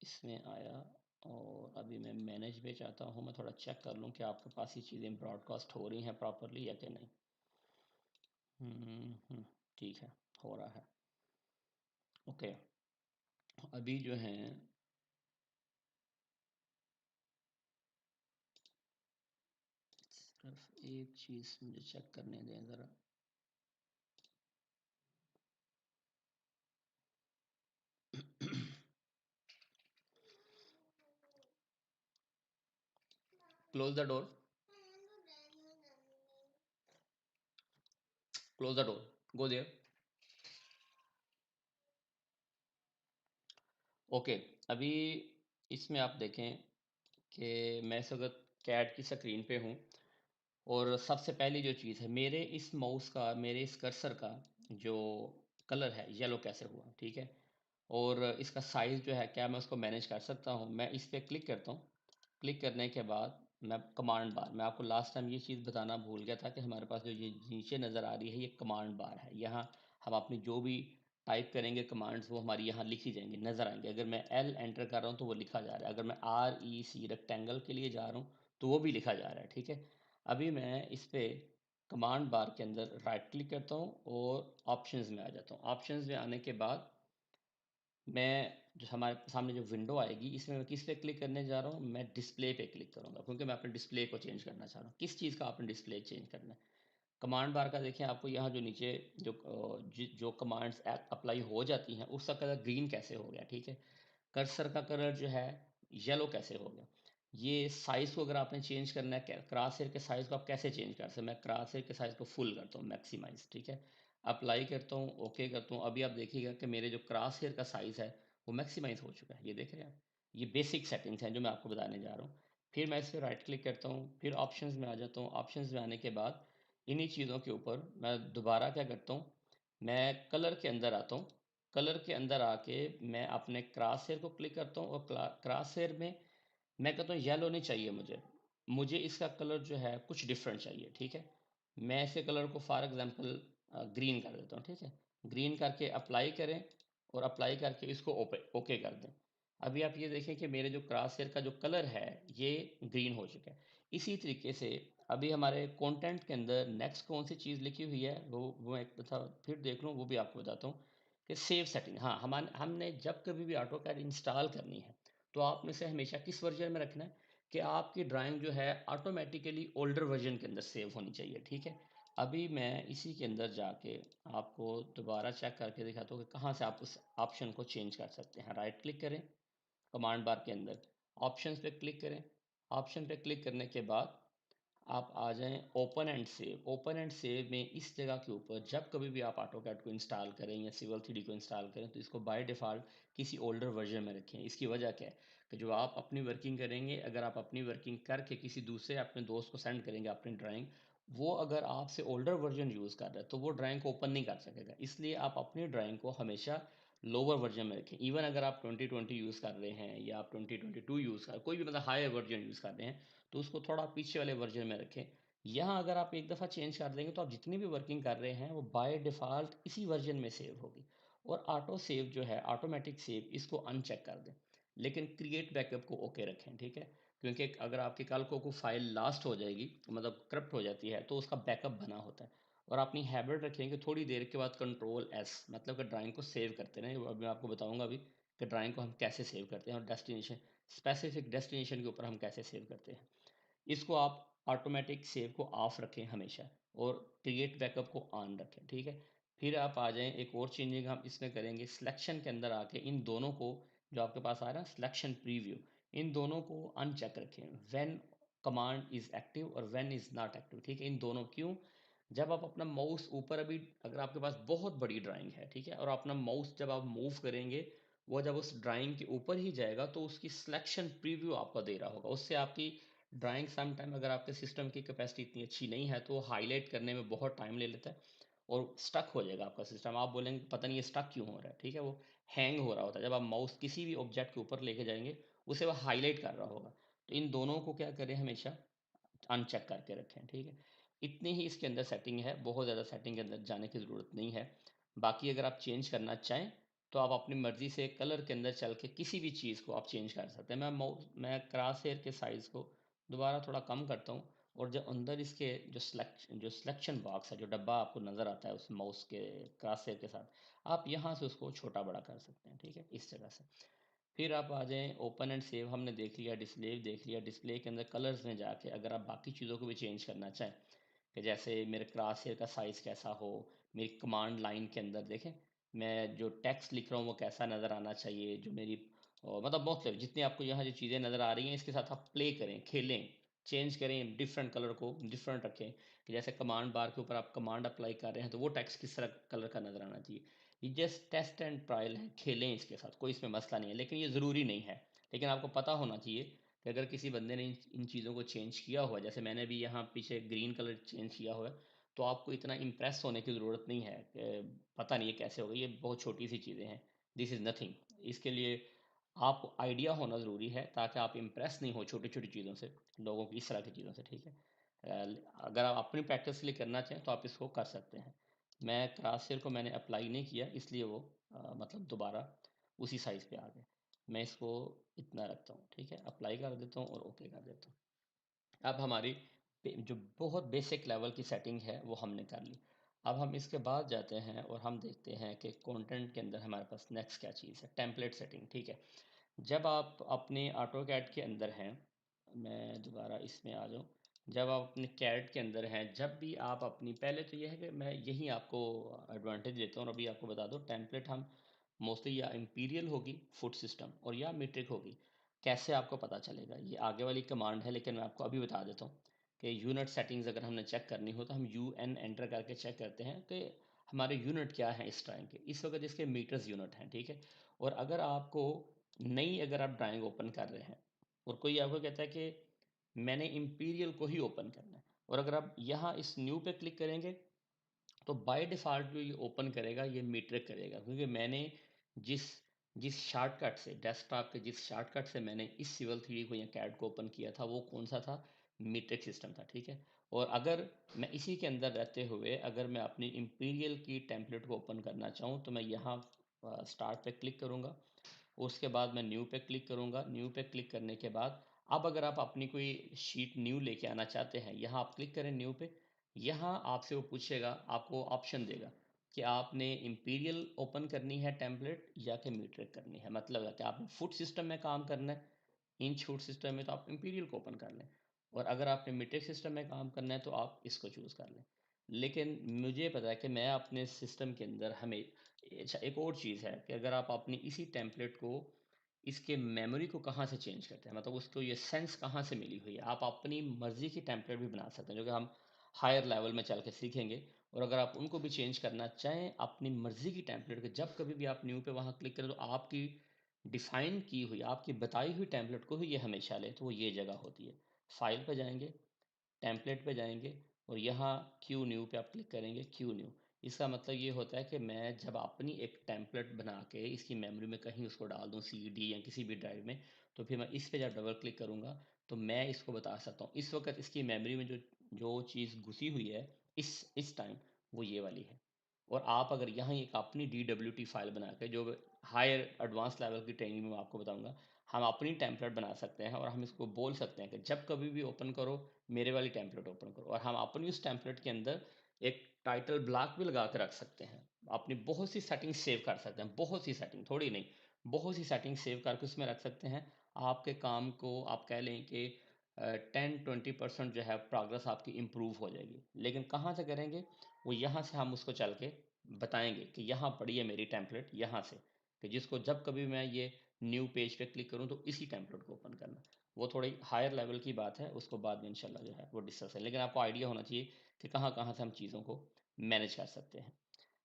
Speaker 1: इसमें आया और अभी मैं मैनेज पे चाहता हूँ, मैं थोड़ा चेक कर लूँ कि आपके पास ये चीज़ें ब्रॉडकास्ट हो रही हैं प्रॉपरली या कि नहीं। ठीक है, हो रहा है। ओके, अभी जो है सिर्फ एक चीज़ मुझे चेक करने दें ज़रा। Close the door, close the door, go there. Okay, अभी इसमें आप देखें कि मैं इस वक्त कैट की स्क्रीन पे हूँ, और सबसे पहली जो चीज़ है, मेरे इस माउस का, मेरे इस कर्सर का जो कलर है येलो कैसे हुआ, ठीक है। और इसका साइज़ जो है, क्या मैं उसको मैनेज कर सकता हूँ। मैं इस पर क्लिक करता हूँ, क्लिक करने के बाद मैं कमांड बार, मैं आपको लास्ट टाइम ये चीज़ बताना भूल गया था कि हमारे पास जो ये नीचे नज़र आ रही है ये कमांड बार है। यहाँ हम अपनी जो भी टाइप करेंगे कमांड्स वो हमारी यहाँ लिखी जाएंगी, नज़र आएंगे। अगर मैं एल एंटर कर रहा हूँ तो वो लिखा जा रहा है, अगर मैं आर ई सी रेक्टेंगल के लिए जा रहा हूँ तो वो भी लिखा जा रहा है, ठीक है। अभी मैं इस पर कमांड बार के अंदर राइट क्लिक करता हूँ और ऑप्शंस में आ जाता हूँ। ऑप्शंस में आने के बाद मैं जो हमारे सामने जो विंडो आएगी इसमें मैं किस पे क्लिक करने जा रहा हूँ, मैं डिस्प्ले पे क्लिक करूँगा, क्योंकि मैं अपने डिस्प्ले को चेंज करना चाह रहा हूँ। किस चीज़ का आपने डिस्प्ले चेंज करना है। कमांड बार का देखें, आपको यहाँ जो नीचे जो जो कमांड्स अप्लाई हो जाती हैं उसका कलर ग्रीन कैसे हो गया, ठीक है। कर्सर का कलर जो है येलो कैसे हो गया। ये साइज़ को अगर आपने चेंज करना है, क्रॉस हेयर के साइज़ को आप कैसे चेंज कर सकते हैं। मैं क्रॉस हेयर के साइज़ को फुल करता हूँ, मैक्सिमाइज, ठीक है। अप्लाई करता हूँ, ओके करता हूँ। अभी आप देखिएगा कि मेरे जो क्रॉस हेयर का साइज़ है वो मैक्सिमाइज हो चुका है, ये देख रहे हैं आप। ये बेसिक सेटिंग्स हैं जो मैं आपको बताने जा रहा हूँ। फिर मैं इस पर राइट क्लिक करता हूँ, फिर ऑप्शंस में आ जाता हूँ। ऑप्शंस में आने के बाद इन्हीं चीज़ों के ऊपर मैं दोबारा क्या करता हूँ, मैं कलर के अंदर आता हूँ। कलर के अंदर आके मैं अपने क्रॉस हेयर को क्लिक करता हूँ और क्रॉस हेयर में मैं कहता हूँ येलो नहीं चाहिए मुझे, मुझे इसका कलर जो है कुछ डिफरेंट चाहिए, ठीक है। मैं इसके कलर को फॉर एग्जांपल ग्रीन कर देता हूँ, ठीक है। ग्रीन करके अप्लाई करें और अप्लाई करके इसको ओके कर दें। अभी आप ये देखें कि मेरे जो क्रॉस हेयर का जो कलर है ये ग्रीन हो चुका है। इसी तरीके से अभी हमारे कंटेंट के अंदर नेक्स्ट कौन सी चीज़ लिखी हुई है वो एक दफ़ा फिर देख लूँ, वो भी आपको बताता हूँ कि सेव सेटिंग। हाँ, हमने जब कभी भी ऑटो कैड इंस्टॉल करनी है तो आपने से हमेशा किस वर्जन में रखना है कि आपकी ड्राइंग जो है ऑटोमेटिकली ओल्डर वर्जन के अंदर सेव होनी चाहिए, ठीक है। अभी मैं इसी के अंदर जाके आपको दोबारा चेक करके दिखाता हूँ कि कहाँ से आप उस ऑप्शन को चेंज कर सकते हैं। राइट क्लिक करें कमांड बार के अंदर, ऑप्शंस पे क्लिक करें। ऑप्शन पे क्लिक करने के बाद आप आ जाएं open and save. Open and save में इस जगह के ऊपर जब कभी भी आप ऑटोकैड को इंस्टॉल करें या सिविल 3D को इंस्टॉल करें तो इसको बाय डिफ़ॉल्ट किसी ओल्डर वर्जन में रखें। इसकी वजह क्या है कि जो आप अपनी वर्किंग करेंगे, अगर आप अपनी वर्किंग करके किसी दूसरे अपने दोस्त को सेंड करेंगे अपनी ड्राइंग, वो अगर आपसे ओल्डर वर्जन यूज़ कर रहा है तो वो ड्राइंग को ओपन नहीं कर सकेगा। इसलिए आप अपनी ड्राइंग को हमेशा लोअर वर्जन में रखें। इवन अगर आप 2020 यूज़ कर रहे हैं या आप 2022 यूज़ कर, कोई भी मतलब हायर वर्जन यूज़ कर रहे हैं, तो उसको थोड़ा पीछे वाले वर्जन में रखें। यहाँ अगर आप एक दफ़ा चेंज कर देंगे तो आप जितनी भी वर्किंग कर रहे हैं वो बाय डिफ़ॉल्ट इसी वर्जन में सेव होगी। और ऑटो सेव जो है, ऑटोमेटिक सेव, इसको अनचेक कर दें, लेकिन क्रिएट बैकअप को ओके रखें, ठीक है। क्योंकि अगर आपकी कल को कोई फाइल लास्ट हो जाएगी, मतलब करप्ट हो जाती है, तो उसका बैकअप बना होता है। और अपनी हैबिट रखेंगे थोड़ी देर के बाद कंट्रोल एस, मतलब कि ड्राइंग को सेव करते रहें। अब मैं आपको बताऊंगा अभी कि ड्राइंग को हम कैसे सेव करते हैं और डेस्टिनेशन, स्पेसिफिक डेस्टिनेशन के ऊपर हम कैसे सेव करते हैं। इसको आप ऑटोमेटिक सेव को ऑफ रखें हमेशा और क्रिएट बैकअप को ऑन रखें, ठीक है। फिर आप आ जाएं, एक और चेंजिंग हम इसमें करेंगे, सिलेक्शन के अंदर आके इन दोनों को, जो आपके पास आ रहा है सिलेक्शन प्रीव्यू, इन दोनों को अनचेक रखें। व्हेन कमांड इज एक्टिव और व्हेन इज नॉट एक्टिव, ठीक है। इन दोनों क्यों, जब आप अपना माउस ऊपर, अभी अगर आपके पास बहुत बड़ी ड्राइंग है, ठीक है, और अपना माउस जब आप मूव करेंगे, वो जब उस ड्राइंग के ऊपर ही जाएगा तो उसकी सिलेक्शन प्रीव्यू आपको दे रहा होगा। उससे आपकी ड्राइंग सम टाइम, अगर आपके सिस्टम की कैपेसिटी इतनी अच्छी नहीं है तो हाईलाइट करने में बहुत टाइम ले लेता है और स्टक हो जाएगा आपका सिस्टम। आप बोलेंगे पता नहीं ये स्टक क्यों हो रहा है, ठीक है, वो हैंग हो रहा होता है। जब आप माउस किसी भी ऑब्जेक्ट के ऊपर लेके जाएंगे उसे वो हाईलाइट कर रहा होगा। तो इन दोनों को क्या करें, हमेशा अनचेक करके रखें, ठीक है। इतनी ही इसके अंदर सेटिंग है, बहुत ज़्यादा सेटिंग के अंदर जाने की ज़रूरत नहीं है। बाकी अगर आप चेंज करना चाहें तो आप अपनी मर्ज़ी से कलर के अंदर चल के किसी भी चीज़ को आप चेंज कर सकते हैं। मैं क्रॉस हेयर के साइज़ को दोबारा थोड़ा कम करता हूँ, और जो अंदर इसके जो सिलेक्शन बॉक्स है, जो डब्बा आपको नज़र आता है उस माउस के क्रॉस हेयर के साथ, आप यहाँ से उसको छोटा बड़ा कर सकते हैं, ठीक है, इस जगह से। फिर आप आ जाएँ ओपन एंड सेव, हमने देख लिया, डिस्प्ले देख लिया। डिस्प्ले के अंदर कलर्स में जाके अगर आप बाकी चीज़ों को भी चेंज करना चाहें, कि जैसे मेरे क्रॉस हेयर का साइज़ कैसा हो, मेरी कमांड लाइन के अंदर देखें मैं जो टेक्स्ट लिख रहा हूँ वो कैसा नज़र आना चाहिए, जो मेरी मतलब बहुत जितनी आपको यहाँ जो चीज़ें नज़र आ रही हैं इसके साथ आप प्ले करें, खेलें, चेंज करें, डिफरेंट कलर को डिफरेंट रखें। कि जैसे कमांड बार के ऊपर आप कमांड अप्लाई कर रहे हैं तो वो टेक्स्ट किस तरह कलर का नज़र आना चाहिए। ये जस्ट टेस्ट एंड ट्रायल है, खेलें इसके साथ, कोई इसमें मसला नहीं है, लेकिन ये ज़रूरी नहीं है। लेकिन आपको पता होना चाहिए कि अगर किसी बंदे ने इन चीज़ों को चेंज किया हुआ है, जैसे मैंने भी यहाँ पीछे ग्रीन कलर चेंज किया हुआ है, तो आपको इतना इम्प्रेस होने की ज़रूरत नहीं है कि पता नहीं ये कैसे हो गई, ये बहुत छोटी सी चीज़ें हैं, दिस इज़ नथिंग। इसके लिए आपको आइडिया होना ज़रूरी है ताकि आप इम्प्रेस नहीं हो छोटी छोटी चीज़ों से, लोगों की इस तरह की चीज़ों से, ठीक है। अगर आप अपनी प्रैक्टिस के लिए करना चाहें तो आप इसको कर सकते हैं। मैं क्रॉसहेयर को मैंने अप्लाई नहीं किया इसलिए वो मतलब दोबारा उसी साइज़ पे आ गए। मैं इसको इतना रखता हूँ, ठीक है, अप्लाई कर देता हूँ और ओके कर देता हूँ। अब हमारी जो बहुत बेसिक लेवल की सेटिंग है वो हमने कर ली। अब हम इसके बाद जाते हैं और हम देखते हैं कि कंटेंट के अंदर हमारे पास नेक्स्ट क्या चीज़ है, टेम्पलेट सेटिंग, ठीक है। जब आप अपने ऑटोकैड के अंदर हैं, मैं दोबारा इसमें आ जाऊँ, जब आप अपने कैड के अंदर हैं, जब भी आप अपनी, पहले तो ये है कि मैं यही आपको एडवांटेज देता हूँ और अभी आपको बता दूँ, टेम्पलेट हम मोस्टली या इम्पीरियल होगी फूड सिस्टम और या मीट्रिक होगी। कैसे आपको पता चलेगा, ये आगे वाली कमांड है, लेकिन मैं आपको अभी बता देता हूँ कि यूनिट सेटिंग्स अगर हमने चेक करनी हो तो हम यू एन एंटर करके चेक करते हैं कि हमारे यूनिट क्या है इस ड्राइंग के, इस वक्त इसके मीटर्स यूनिट हैं, ठीक है। और अगर आपको नई, अगर आप ड्राइंग ओपन कर रहे हैं और कोई आपको कहता है कि मैंने इंपीरियल को ही ओपन करना है, और अगर आप यहाँ इस न्यू पे क्लिक करेंगे तो बाय डिफ़ॉल्ट जो ये ओपन करेगा ये मीट्रिक करेगा, क्योंकि मैंने जिस जिस शॉर्टकट से, डेस्कटॉप के जिस शॉर्टकट से मैंने इस सिविल 3D को या कैड को ओपन किया था वो कौन सा था, मीट्रिक सिस्टम था, ठीक है। और अगर मैं इसी के अंदर रहते हुए अगर मैं अपनी इंपीरियल की टेम्पलेट को ओपन करना चाहूँ तो मैं यहाँ स्टार्ट पे क्लिक करूँगा, उसके बाद मैं न्यू पे क्लिक करूँगा। न्यू पे क्लिक करने के बाद अब अगर आप अपनी कोई शीट न्यू लेके आना चाहते हैं, यहाँ आप क्लिक करें न्यू पे। यहाँ आपसे वो पूछेगा, आपको ऑप्शन देगा कि आपने इंपीरियल ओपन करनी है टेम्पलेट या कि मीट्रिक करनी है। मतलब है कि आपने फुट सिस्टम में काम करना है, इंच फुट सिस्टम में तो आप इंपीरियल को ओपन कर लें, और अगर आपने मीट्रिक सिस्टम में काम करना है तो आप इसको चूज़ कर लें। लेकिन मुझे पता है कि मैं अपने सिस्टम के अंदर हमें, अच्छा एक और चीज़ है कि अगर आप अपनी इसी टेम्पलेट को, इसके मेमोरी को कहाँ से चेंज करते हैं, मतलब उसको ये सेंस कहाँ से मिली हुई है, आप अपनी मर्जी की टेम्पलेट भी बना सकते हैं, जो कि हम हायर लेवल में चल के सीखेंगे। और अगर आप उनको भी चेंज करना चाहें अपनी मर्जी की टेम्पलेट के, जब कभी भी आप न्यू पे वहाँ क्लिक करें तो आपकी डिफाइन की हुई, आपकी बताई हुई टेम्पलेट को ही ये हमेशा ले, तो वो ये जगह होती है। फाइल पे जाएंगे, टेम्पलेट पे जाएंगे, और यहाँ क्यू न्यू पे आप क्लिक करेंगे। क्यू न्यू, इसका मतलब ये होता है कि मैं जब अपनी एक टेम्पलेट बना के इसकी मेमोरी में कहीं उसको डाल दूँ, सीडी या किसी भी ड्राइव में, तो फिर मैं इस पे जब डबल क्लिक करूँगा तो मैं इसको बता सकता हूँ इस वक्त इसकी मेमोरी में जो जो चीज़ घुसी हुई है इस टाइम, वो ये वाली है। और आप अगर यहाँ एक अपनी DWT फाइल बना के, जो हायर एडवांस लेवल की ट्रेनिंग में मैं आपको बताऊंगा, हम अपनी टेम्पलेट बना सकते हैं और हम इसको बोल सकते हैं कि जब कभी भी ओपन करो मेरे वाली टेम्पलेट ओपन करो, और हम अपनी उस टेम्पलेट के अंदर एक टाइटल ब्लॉक भी लगा के रख सकते हैं। अपनी बहुत सी सेटिंग सेव कर सकते हैं, बहुत सी सेटिंग, थोड़ी नहीं, बहुत सी सेटिंग सेव करके उसमें रख सकते हैं। आपके काम को आप कह लें कि 10-20% जो है प्रोग्रेस आपकी इम्प्रूव हो जाएगी। लेकिन कहाँ से करेंगे, वो यहाँ से हम उसको चल के बताएंगे कि यहाँ पड़ी है मेरी टेम्पलेट, यहाँ से, कि जिसको जब कभी मैं ये न्यू पेज पे क्लिक करूँ तो इसी टेम्पलेट को ओपन करना। वो थोड़ी हायर लेवल की बात है, उसको बाद में इंशाल्लाह जो है वो डिस्कस है, लेकिन आपको आइडिया होना चाहिए कि कहाँ कहाँ से हम चीज़ों को मैनेज कर सकते हैं।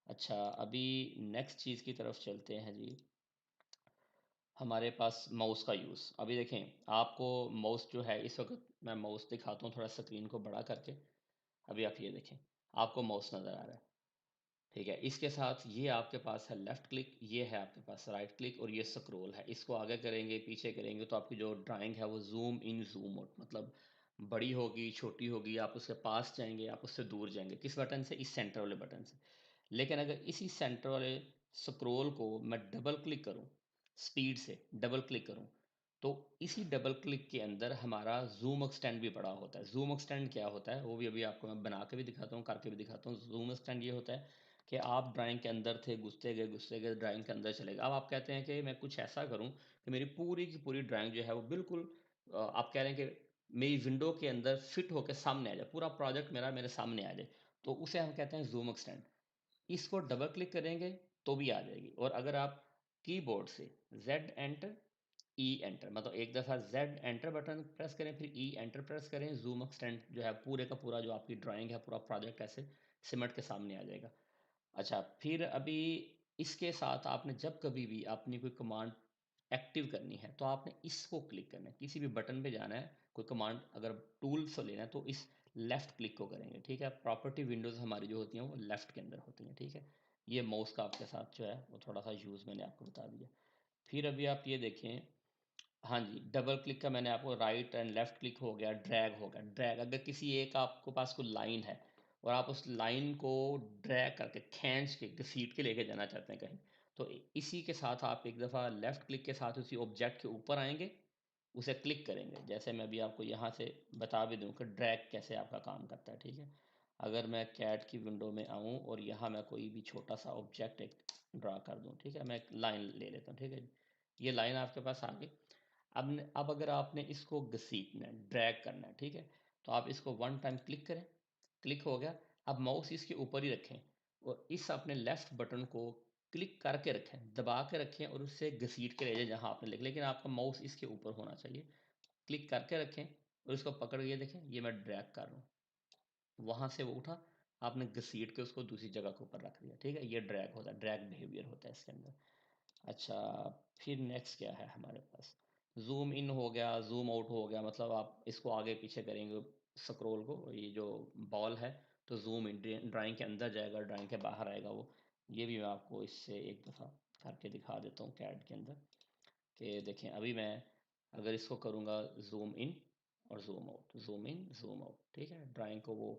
Speaker 1: अच्छा, अभी नेक्स्ट चीज़ की तरफ चलते हैं जी। हमारे पास माउस का यूज़, अभी देखें आपको माउस जो है, इस वक्त मैं माउस दिखाता हूँ थोड़ा स्क्रीन को बड़ा करके। अभी आप ये देखें, आपको माउस नज़र आ रहा है, ठीक है। इसके साथ ये आपके पास है लेफ़्ट क्लिक, ये है आपके पास राइट क्लिक, और ये स्क्रॉल है। इसको आगे करेंगे पीछे करेंगे तो आपकी जो ड्राइंग है वो ज़ूम इन ज़ूम आउट, मतलब बड़ी होगी छोटी होगी, आप उसके पास जाएंगे, आप उससे दूर जाएंगे, किस बटन से, इस सेंटर वाले बटन से। लेकिन अगर इसी सेंटर वाले स्क्रॉल को मैं डबल क्लिक करूं, स्पीड से डबल क्लिक करूं, तो इसी डबल क्लिक के अंदर हमारा जूम एक्सटेंड भी पड़ा होता है। जूम एक्सटेंड क्या होता है वो भी अभी आपको मैं बना के भी दिखाता हूँ, करके भी दिखाता हूँ। जूम एक्सटेंड ये होता है कि आप ड्राइंग के अंदर थे, घुसते गए ड्राइंग के अंदर चले गए। अब आप कहते हैं कि मैं कुछ ऐसा करूं कि मेरी पूरी की पूरी ड्राइंग जो है वो बिल्कुल, आप कह रहे हैं कि मेरी विंडो के अंदर फिट होकर सामने आ जाए, पूरा प्रोजेक्ट मेरा मेरे सामने आ जाए, तो उसे हम कहते हैं जूम एक्सटेंड। इसको डबल क्लिक करेंगे तो भी आ जाएगी। और अगर आप कीबोर्ड से जेड एंटर, ई एंटर, मतलब एक दफ़ा जेड एंटर बटन प्रेस करें, फिर ई एंटर प्रेस करें, जूम एक्सटेंड जो है पूरे का पूरा जो आपकी ड्राइंग है, पूरा प्रोजेक्ट ऐसे सिमट के सामने आ जाएगा। अच्छा, फिर अभी इसके साथ आपने जब कभी भी अपनी कोई कमांड एक्टिव करनी है तो आपने इसको क्लिक करना है, किसी भी बटन पे जाना है, कोई कमांड अगर टूल से लेना है तो इस लेफ्ट क्लिक को करेंगे, ठीक है। प्रॉपर्टी विंडोज़ हमारी जो होती हैं वो लेफ्ट के अंदर होती हैं, ठीक है। ये माउस का आपके साथ जो है वो थोड़ा सा यूज़ मैंने आपको बता दिया। फिर अभी आप ये देखें, हाँ जी, डबल क्लिक का मैंने आपको, राइट एंड लेफ्ट क्लिक हो गया, ड्रैग हो गया। ड्रैग, अगर किसी एक आपको पास कोई लाइन है और आप उस लाइन को ड्रैग करके खींच के घसीट के लेके जाना चाहते हैं कहीं, तो इसी के साथ आप एक दफ़ा लेफ्ट क्लिक के साथ उसी ऑब्जेक्ट के ऊपर आएंगे, उसे क्लिक करेंगे। जैसे मैं अभी आपको यहाँ से बता भी दूँ कि ड्रैग कैसे आपका काम करता है, ठीक है। अगर मैं कैट की विंडो में आऊँ और यहाँ मैं कोई भी छोटा सा ऑब्जेक्ट एक ड्रा कर दूँ, ठीक है, मैं एक लाइन ले लेता हूँ, ठीक है। ये लाइन आपके पास आ गई। अब अगर आपने इसको घसीटना है, ड्रैग करना है, ठीक है, तो आप इसको वन टाइम क्लिक करें, क्लिक हो गया। अब माउस इसके ऊपर ही रखें और इस अपने लेफ्ट बटन को क्लिक करके रखें, दबा के रखें, और उससे घसीट के ले जाएं जहां आपने लिख, लेकिन आपका माउस इसके ऊपर होना चाहिए। क्लिक करके रखें और इसको पकड़ के देखें, ये मैं ड्रैग कर रहा हूँ, वहां से वो उठा, आपने घसीट के उसको दूसरी जगह के ऊपर रख दिया, ठीक है। ये ड्रैग होता है, ड्रैग बिहेवियर होता है इसके अंदर। अच्छा, फिर नेक्स्ट क्या है हमारे पास, ज़ूम इन हो गया, ज़ूम आउट हो गया, मतलब आप इसको आगे पीछे करेंगे स्क्रॉल को, ये जो बॉल है, तो ज़ूम इन ड्राइंग के अंदर जाएगा, ड्राइंग के बाहर आएगा वो। ये भी मैं आपको इससे एक दफ़ा करके दिखा देता हूँ कैड के अंदर, कि देखें अभी मैं अगर इसको करूँगा ज़ूम इन और zoom out, zoom in zoom out, ठीक है। ड्राइंग को वो,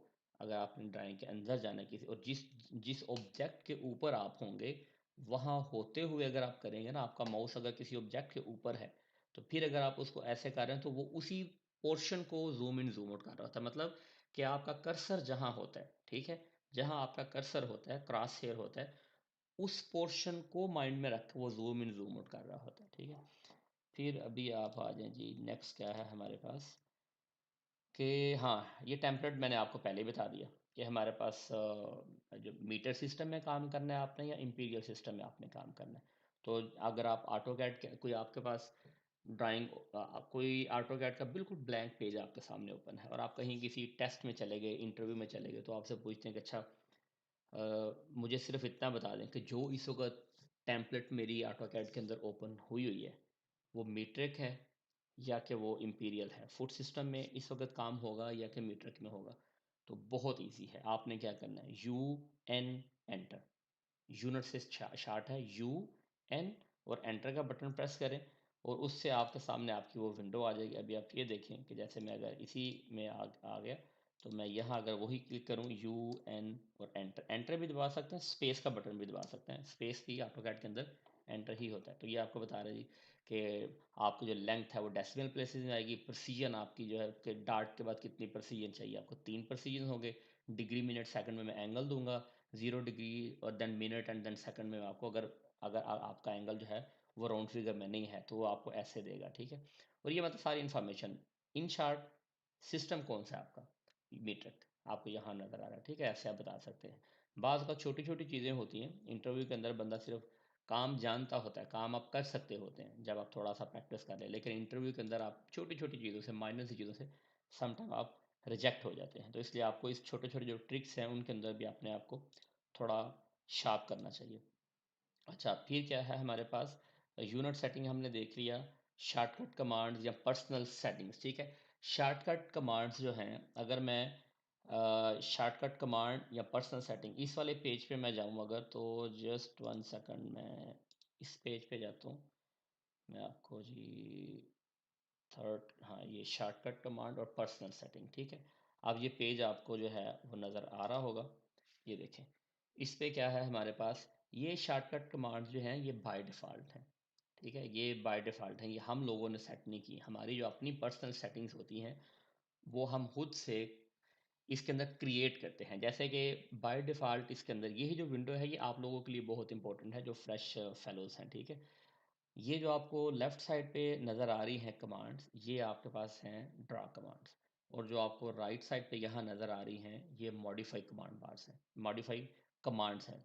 Speaker 1: अगर आपने ड्राइंग के अंदर जाना है किसी, और जिस जिस ऑब्जेक्ट के ऊपर आप होंगे वहाँ होते हुए अगर आप करेंगे ना, आपका माउस अगर किसी ऑब्जेक्ट के ऊपर है तो फिर अगर आप उसको ऐसे कर रहे हैं तो वो उसी पोर्शन को ज़ूम इन ज़ूम आउट कर रहा होता है। मतलब कि आपका कर्सर जहाँ होता है, ठीक है? जहाँ आपका कर्सर होता है, क्रॉस हेयर होता है, उस पोर्शन को माइंड में रख के वो ज़ूम इन ज़ूम आउट कर रहा होता है, ठीक है? फिर अभी आप आ जाएँ जी, नेक्स्ट क्या है हमारे पास कि हाँ, ये टेम्पलेट मैंने आपको पहले ही बता दिया कि हमारे पास जो मीटर सिस्टम में काम करना है आपने या इंपीरियल सिस्टम में आपने काम करना है। तो अगर आप ऑटोकैड के कोई आपके पास ड्राइंग कोई ऑटोकैड का बिल्कुल ब्लैंक पेज आपके सामने ओपन है और आप कहीं किसी टेस्ट में चले गए, इंटरव्यू में चले गए, तो आपसे पूछते हैं कि अच्छा मुझे सिर्फ इतना बता दें कि जो इस वक्त टेम्पलेट मेरी ऑटोकैड के अंदर ओपन हुई हुई है वो मीट्रिक है या कि वो इंपीरियल है, फूड सिस्टम में इस वक्त काम होगा या कि मीट्रिक में होगा। तो बहुत इजी है, आपने क्या करना है, यू एन एंटर, यूनिट से शार्ट है यू एन, और एंटर का बटन प्रेस करें और उससे आपके सामने आपकी वो विंडो आ जाएगी। अभी आप ये देखें कि जैसे मैं अगर इसी में आ गया तो मैं यहाँ अगर वही क्लिक करूँ यू एन और एंटर, एंटर भी दबा सकते हैं, स्पेस का बटन भी दबा सकते हैं, स्पेस की ऑटोकैड के अंदर एंटर ही होता है। तो ये आपको बता रहे जी कि आपकी जो लेंथ है वो डेसिमल प्लेसेस में आएगी, प्रेसिजन आपकी जो है कि डार्ट के बाद कितनी प्रेसिजन चाहिए आपको, 3 प्रेसिजन होंगे, डिग्री मिनट सेकंड में मैं एंगल दूंगा, 0 डिग्री और then minute and then second में आपको अगर अगर आपका एंगल जो है वो राउंड फिगर में नहीं है तो वो आपको ऐसे देगा, ठीक है? और ये मतलब सारी इन्फॉर्मेशन इन शॉर्ट, सिस्टम कौन सा है आपका, मीट्रिक आपको यहाँ नज़र आ रहा है, ठीक है? ऐसे आप बता सकते हैं। बाज़ का छोटी छोटी चीज़ें होती हैं इंटरव्यू के अंदर, बंदा सिर्फ काम जानता होता है, काम आप कर सकते होते हैं जब आप थोड़ा सा प्रैक्टिस कर लें, लेकिन इंटरव्यू के अंदर आप छोटी छोटी चीज़ों से, माइनर सी चीज़ों से समटाइम आप रिजेक्ट हो जाते हैं। तो इसलिए आपको इस छोटे छोटे जो ट्रिक्स हैं उनके अंदर भी अपने आप को थोड़ा शार्प करना चाहिए। अच्छा, फिर क्या है हमारे पास, यूनिट सेटिंग हमने देख लिया, शॉर्टकट कमांड्स या पर्सनल सेटिंग्स, ठीक है? शॉर्टकट कमांड्स जो हैं, अगर मैं शॉर्टकट कमांड या पर्सनल सेटिंग इस वाले पेज पे मैं जाऊं अगर, तो जस्ट वन सेकंड, मैं इस पेज पे जाता हूँ, मैं आपको जी थर्ड, हाँ, ये शॉर्टकट कमांड और पर्सनल सेटिंग, ठीक है? अब ये पेज आपको जो है वो नज़र आ रहा होगा, ये देखें, इस पे क्या है हमारे पास, ये शॉर्टकट कमांड्स जो हैं ये बाय डिफ़ॉल्ट हैं, ठीक है? ये बाय डिफ़ॉल्ट हैं, ये हम लोगों ने सेट नहीं की, हमारी जो अपनी पर्सनल सेटिंग्स होती हैं वो हम खुद से इसके अंदर क्रिएट करते हैं। जैसे कि बाय डिफ़ॉल्ट इसके अंदर यही जो विंडो है ये आप लोगों के लिए बहुत इंपॉर्टेंट है जो फ्रेश फेलोज़ हैं, ठीक है? ये जो आपको लेफ्ट साइड पे नज़र आ रही हैं कमांड्स, ये आपके पास हैं ड्रा कमांड्स, और जो आपको राइट साइड पे यहाँ नज़र आ रही हैं ये मॉडिफाई कमांड बार्स हैं, मॉडिफाई कमांड्स हैं।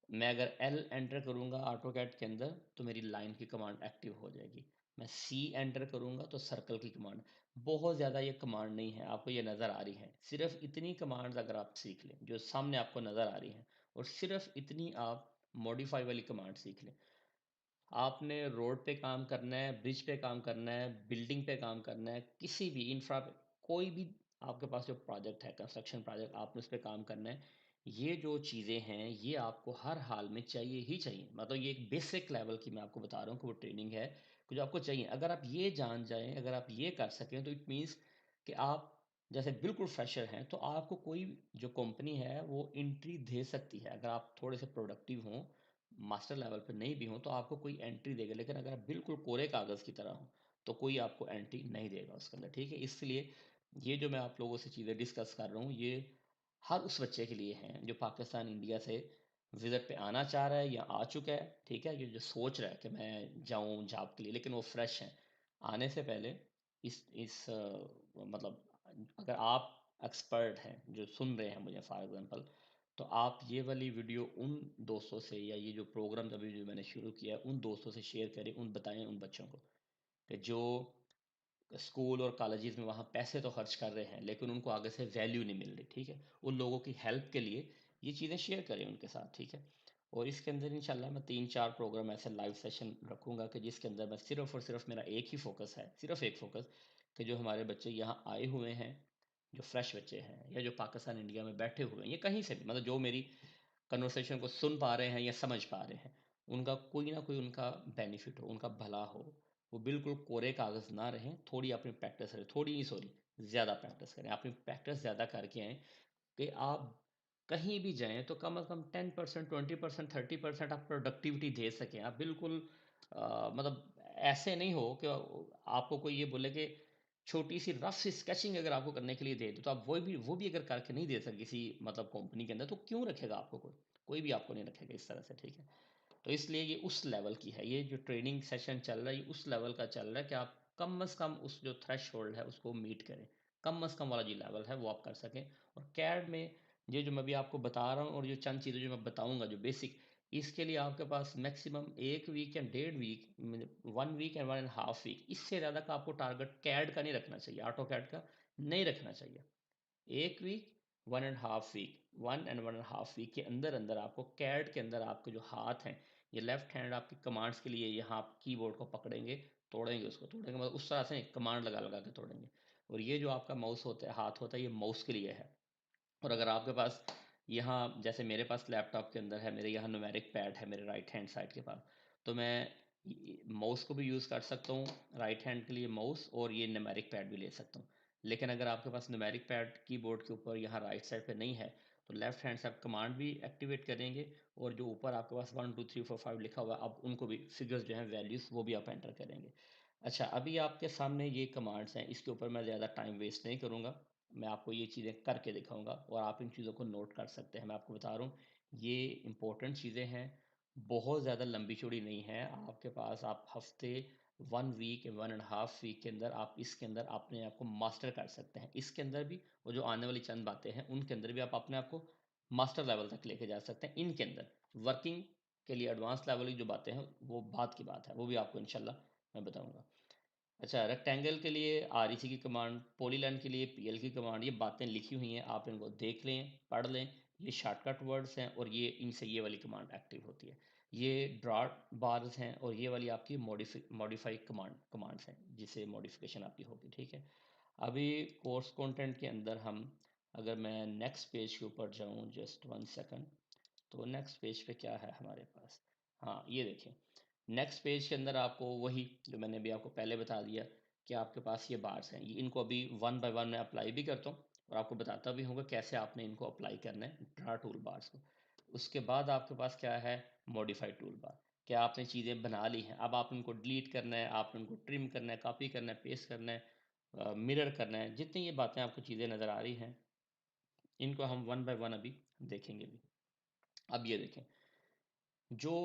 Speaker 1: मैं अगर एल एंटर करूँगा ऑटोकैड के अंदर तो मेरी लाइन की कमांड एक्टिव हो जाएगी। मैं सी एंटर करूँगा तो सर्कल की कमांड। बहुत ज़्यादा ये कमांड नहीं है, आपको ये नज़र आ रही है, सिर्फ इतनी कमांड्स अगर आप सीख लें जो सामने आपको नज़र आ रही हैं, और सिर्फ इतनी आप मॉडिफाई वाली कमांड सीख लें, आपने रोड पे काम करना है, ब्रिज पे काम करना है, बिल्डिंग पे काम करना है, किसी भी इंफ्रा पे, कोई भी आपके पास जो प्रोजेक्ट है, कंस्ट्रक्शन प्रोजेक्ट, आपने उस पे काम करना है, ये जो चीज़ें हैं, ये आपको हर हाल में चाहिए ही चाहिए। मतलब ये एक बेसिक लेवल की मैं आपको बता रहा हूँ कि वो ट्रेनिंग है, कि जो आपको चाहिए। अगर आप ये जान जाएँ, अगर आप ये कर सकें, तो इट मीन्स कि आप जैसे बिल्कुल फ्रेशर हैं, तो आपको कोई जो कंपनी है, वो एंट्री दे सकती है। अगर आप थोड़े से प्रोडक्टिव हों, मास्टर लेवल पे नहीं भी हो तो आपको कोई एंट्री देगा, लेकिन अगर आप बिल्कुल कोरे कागज़ की तरह हो तो कोई आपको एंट्री नहीं देगा उसके अंदर, ठीक है? इसलिए ये जो मैं आप लोगों से चीज़ें डिस्कस कर रहा हूँ ये हर उस बच्चे के लिए हैं जो पाकिस्तान इंडिया से विज़िट पे आना चाह रहा है या आ चुका है, ठीक है? ये जो सोच रहा है कि मैं जाऊँ जॉब के लिए, लेकिन वो फ्रेश हैं। आने से पहले मतलब अगर आप एक्सपर्ट हैं जो सुन रहे हैं मुझे फॉर एग्जांपल, तो आप ये वाली वीडियो उन दोस्तों से, या ये जो प्रोग्राम अभी जो मैंने शुरू किया है उन दोस्तों से शेयर करें, उन बताएं उन बच्चों को कि जो स्कूल और कॉलेजेस में वहाँ पैसे तो खर्च कर रहे हैं लेकिन उनको आगे से वैल्यू नहीं मिल रही, ठीक है? उन लोगों की हेल्प के लिए ये चीज़ें शेयर करें उनके साथ, ठीक है? और इसके अंदर इंशाल्लाह मैं 3-4 प्रोग्राम ऐसे लाइव सेशन रखूँगा कि जिसके अंदर मैं सिर्फ़ और सिर्फ़ मेरा एक ही फ़ोकस है, सिर्फ़ एक फ़ोकस, कि जो हमारे बच्चे यहाँ आए हुए हैं, जो फ्रेश बच्चे हैं या जो पाकिस्तान इंडिया में बैठे हुए हैं, या कहीं से भी, मतलब जो मेरी कन्वर्सेशन को सुन पा रहे हैं या समझ पा रहे हैं, उनका कोई ना कोई उनका बेनिफिट हो, उनका भला हो, वो बिल्कुल कोरे कागज़ ना रहें, थोड़ी अपनी प्रैक्टिस करें, थोड़ी नहीं सॉरी, ज़्यादा प्रैक्टिस करें, अपनी प्रैक्टिस ज़्यादा करके आएँ कि आप कहीं भी जाएँ तो कम से कम 10%, 20%, 30% आप प्रोडक्टिविटी दे सकें। आप बिल्कुल मतलब ऐसे नहीं हो कि आपको कोई ये बोले कि छोटी सी रफ सी स्केचिंग अगर आपको करने के लिए दे दे, तो आप वो भी अगर करके नहीं दे सकते किसी मतलब कंपनी के अंदर, तो क्यों रखेगा आपको कोई? कोई भी आपको नहीं रखेगा इस तरह से, ठीक है? तो इसलिए ये उस लेवल की है, ये जो ट्रेनिंग सेशन चल रहा है ये उस लेवल का चल रहा है कि आप कम से कम उस जो थ्रेश होल्ड है उसको मीट करें, कम से कम वाला जो लेवल है वो आप कर सकें। और कैड में ये जो मैं अभी आपको बता रहा हूँ और जो चंद चीज़ें जो मैं बताऊंगा जो बेसिक, इसके लिए आपके पास मैक्सिमम 1 वीक या 1.5 वीक, 1 वीक एंड 1.5 वीक, इससे ज़्यादा का आपको टारगेट कैड का नहीं रखना चाहिए, ऑटो कैड का नहीं रखना चाहिए। 1 वीक, 1.5 वीक, 1 and 1.5 वीक के अंदर अंदर आपको कैड के अंदर आपके जो हाथ हैं, ये लेफ्ट हैंड आपकी कमांड्स के लिए, यहाँ आप कीबोर्ड को पकड़ेंगे, तोड़ेंगे, उसको तोड़ेंगे मतलब उस तरह से कमांड लगा लगा के तोड़ेंगे। और ये जो आपका माउस होता है, हाथ होता है, ये माउस के लिए है। और अगर आपके पास यहाँ, जैसे मेरे पास लैपटॉप के अंदर है, मेरे यहाँ न्यूमेरिक पैड है मेरे राइट हैंड साइड के पास, तो मैं माउस को भी यूज़ कर सकता हूँ राइट हैंड के लिए माउस, और ये न्यूमेरिक पैड भी ले सकता हूँ। लेकिन अगर आपके पास न्यूमेरिक पैड कीबोर्ड के ऊपर यहाँ राइट साइड पे नहीं है, तो लेफ्ट हैंड से आप कमांड भी एक्टिवेट करेंगे, और जो ऊपर आपके पास 1 2 3 4 5 लिखा हुआ है, आप उनको भी फिगर्स जो हैं वैल्यूज़ वो भी आप एंटर करेंगे। अच्छा, अभी आपके सामने ये कमांड्स हैं, इसके ऊपर मैं ज़्यादा टाइम वेस्ट नहीं करूँगा, मैं आपको ये चीज़ें करके दिखाऊंगा और आप इन चीज़ों को नोट कर सकते हैं। मैं आपको बता रहा हूँ ये इंपॉर्टेंट चीज़ें हैं, बहुत ज़्यादा लंबी चौड़ी नहीं है आपके पास। आप हफ्ते, 1 वीक, 1.5 वीक के अंदर आप इसके अंदर अपने आप को मास्टर कर सकते हैं। इसके अंदर भी वो जो आने वाली चंद बातें हैं उनके अंदर भी आप अपने आप को मास्टर लेवल तक लेके जा सकते हैं। इनके अंदर वर्किंग के लिए एडवांस लेवल की जो बातें हैं वो बात की बात है, वो भी आपको इंशाल्लाह मैं बताऊंगा। अच्छा, रेक्टेंगल के लिए आरईसी की कमांड, पॉलीलाइन के लिए पीएल की कमांड, ये बातें लिखी हुई हैं, आप इनको देख लें, पढ़ लें। ये शॉर्टकट वर्ड्स हैं और ये इनसे ये वाली कमांड एक्टिव होती है। ये ड्रॉट बार्स हैं और ये वाली आपकी मॉडिफाई कमांड्स हैं, जिससे मॉडिफिकेशन आपकी होगी, ठीक है? अभी कोर्स कंटेंट के अंदर हम, अगर मैं नेक्स्ट पेज के ऊपर जाऊं, जस्ट 1 सेकंड, तो नेक्स्ट पेज पे क्या है हमारे पास? हाँ, ये देखें, नेक्स्ट पेज के अंदर आपको वही जो मैंने अभी आपको पहले बता दिया कि आपके पास ये बार्स हैं, ये इनको अभी वन बाय वन मैं अप्लाई भी करता हूँ और आपको बताता भी होगा कैसे आपने इनको अप्लाई करना है ड्रा टूल बार्स को। उसके बाद आपके पास क्या है? Modified tool bar. क्या आपने चीज़ें बना ली हैं, अब आप उनको डिलीट करना है, आपने उनको ट्रिम करना है, कॉपी करना है, पेस्ट करना है, मिरर करना है, जितनी ये बातें आपको चीज़ें नज़र आ रही हैं, इनको हम वन बाय वन अभी देखेंगे भी। अब ये देखें, जो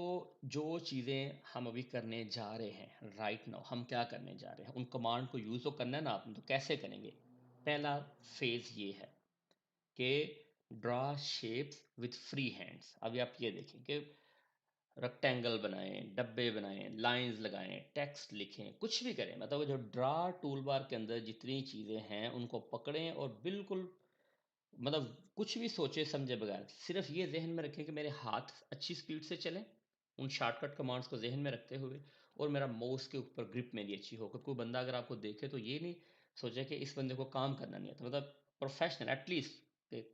Speaker 1: जो चीज़ें हम अभी करने जा रहे हैं राइट नाउ, हम क्या करने जा रहे हैं, उन कमांड को यूज़ तो करना है ना आपने, तो कैसे करेंगे? पहला फेज़ ये है कि draw shapes with free hands. अभी आप ये देखें कि रेक्टेंगल बनाएं, डब्बे बनाएं, लाइंस लगाएं, टेक्स्ट लिखें, कुछ भी करें, मतलब वो जो ड्रा टूल बार के अंदर जितनी चीज़ें हैं उनको पकड़ें और बिल्कुल, मतलब कुछ भी सोचे समझे बगैर सिर्फ ये जहन में रखें कि मेरे हाथ अच्छी स्पीड से चलें, उन शॉर्टकट कमांड्स को जहन में रखते हुए, और मेरा माउस के ऊपर ग्रिप मेरी अच्छी हो, कि कोई बंदा अगर आपको देखे तो ये नहीं सोचे कि इस बंदे को काम करना नहीं आता, मतलब प्रोफेशनल एटलीस्ट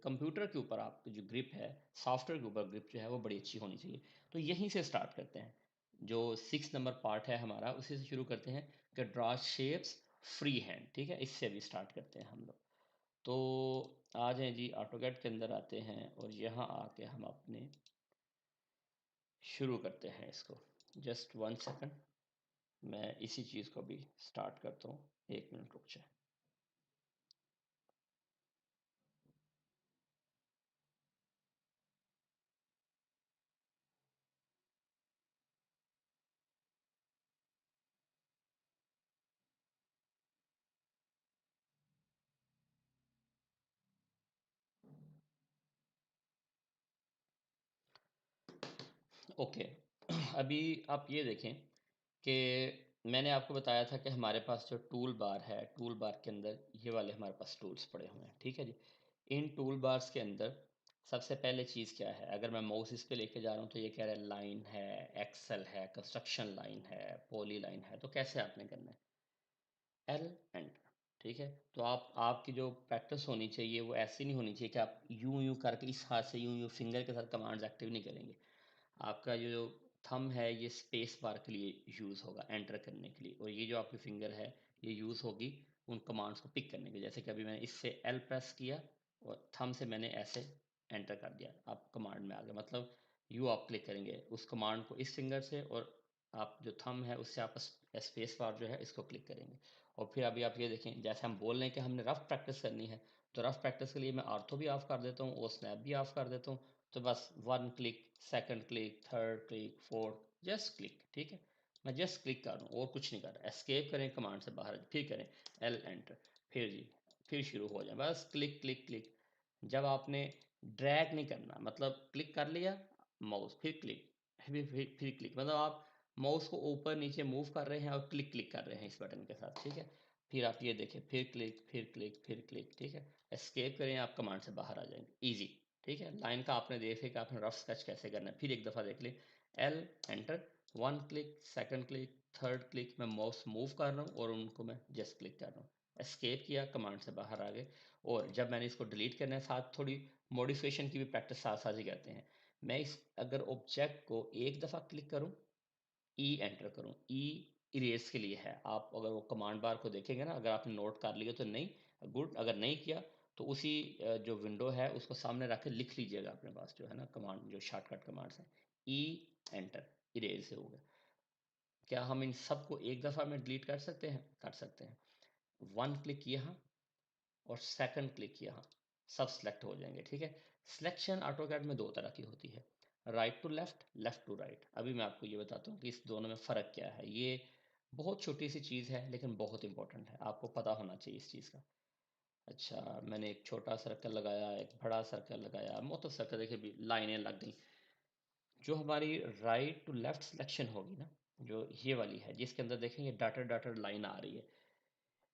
Speaker 1: कंप्यूटर के ऊपर आपकी जो ग्रिप है, सॉफ्टवेयर के ऊपर ग्रिप जो है वो बड़ी अच्छी होनी चाहिए। तो यहीं से स्टार्ट करते हैं, जो 6 नंबर पार्ट है हमारा उसी से शुरू करते हैं कि ड्रा शेप्स फ्री हैंड, ठीक है? इससे अभी स्टार्ट करते हैं हम लोग। तो आ जाएँ जी, ऑटोकैड के अंदर आते हैं और यहाँ आके हम अपने शुरू करते हैं इसको। जस्ट 1 सेकंड, मैं इसी चीज़ को भी स्टार्ट करता हूँ, 1 मिनट रुक जाए। ओके, अभी आप ये देखें कि मैंने आपको बताया था कि हमारे पास जो टूल बार है, टूल बार के अंदर ये वाले हमारे पास टूल्स पड़े हुए हैं, ठीक है जी? इन टूल बार्स के अंदर सबसे पहले चीज़ क्या है? अगर मैं माउस इस पे लेके जा रहा हूँ तो ये कह रहा है लाइन है, एक्सेल है, कंस्ट्रक्शन लाइन है, पॉली लाइन है, तो कैसे आपने करना है? एल एंटर, ठीक है? तो आपकी जो प्रैक्टिस होनी चाहिए वो ऐसी नहीं होनी चाहिए कि आप यूं यूं करके इस हाथ से यूं यूं फिंगर के साथ कमांड्स एक्टिव नहीं करेंगे। आपका जो थंब है ये स्पेस बार के लिए यूज़ होगा एंटर करने के लिए, और ये जो आपकी फिंगर है ये यूज़ होगी उन कमांड्स को पिक करने के लिए। जैसे कि अभी मैंने इससे एल प्रेस किया और थंब से मैंने ऐसे एंटर कर दिया, आप कमांड में आ गए, मतलब यू आप क्लिक करेंगे उस कमांड को इस फिंगर से, और आप जो थंब है उससे आप स्पेस बार जो है इसको क्लिक करेंगे। और फिर अभी आप ये देखें, जैसे हम बोल रहे हैं कि हमने रफ प्रैक्टिस करनी है, तो रफ प्रैक्टिस के लिए मैं आर्थो भी ऑफ कर देता हूँ और स्नैप भी ऑफ कर देता हूँ। तो बस 1 click, second click, third click, fourth, just click, ठीक है। मैं जस्ट क्लिक कर रहा हूँ और कुछ नहीं कर रहा। एस्केप करें कमांड से बाहर, फिर करें एल एंटर, फिर जी, फिर शुरू हो जाए, बस क्लिक क्लिक क्लिक। जब आपने ड्रैग नहीं करना, मतलब क्लिक कर लिया माउस, फिर क्लिक, फिर क्लिक, मतलब आप माउस को ऊपर नीचे मूव कर रहे हैं और क्लिक क्लिक कर रहे हैं इस बटन के साथ, ठीक है। फिर आप ये देखें, फिर क्लिक, फिर क्लिक, फिर क्लिक, ठीक है। एस्केप करें, आप कमांड से बाहर आ जाएंगे, इजी, ठीक है। लाइन का आपने देखे कि आपने रफ स्केच कैसे करना है, फिर एक दफ़ा देख लें, L enter, 1 click, second click, third click, मैं माउस मूव कर रहा हूँ और उनको मैं जस्ट क्लिक कर रहा हूँ। एस्केप किया, कमांड से बाहर आ गए। और जब मैंने इसको डिलीट करने साथ थोड़ी मॉडिफिकेशन की भी प्रैक्टिस साथ साथ ही करते हैं। मैं इस अगर ऑब्जेक्ट को एक दफ़ा क्लिक करूँ, ई एंटर करूँ, ई इरेज के लिए है। आप अगर वो कमांड बार को देखेंगे ना, अगर आपने नोट कर लिया तो नहीं, गुड। अगर नहीं किया तो उसी जो विंडो है उसको सामने रख के लिख लीजिएगा अपने पास, जो है ना कमांड, जो शॉर्टकट कमांड्स हैं। ई एंटर, इरेज से हो गया। क्या हम इन सबको एक दफ़ा में डिलीट कर सकते हैं? कर सकते हैं। 1 क्लिक यहाँ और सेकंड क्लिक यहाँ, सब सेलेक्ट हो जाएंगे, ठीक है। सिलेक्शन ऑटोकैड में दो तरह की होती है, right to left, left to right. अभी मैं आपको ये बताता हूँ कि इस दोनों में फ़र्क क्या है। ये बहुत छोटी सी चीज़ है लेकिन बहुत इंपॉर्टेंट है, आपको पता होना चाहिए इस चीज़ का। अच्छा, मैंने एक छोटा सर्कल लगाया, एक बड़ा सर्कल लगाया, मोटो सर्कल, देखिए भी लाइनें लग गई। जो हमारी राइट टू लेफ्ट सिलेक्शन होगी ना, जो ये वाली है, जिसके अंदर देखें ये डॉटेड डॉटेड लाइन आ रही है,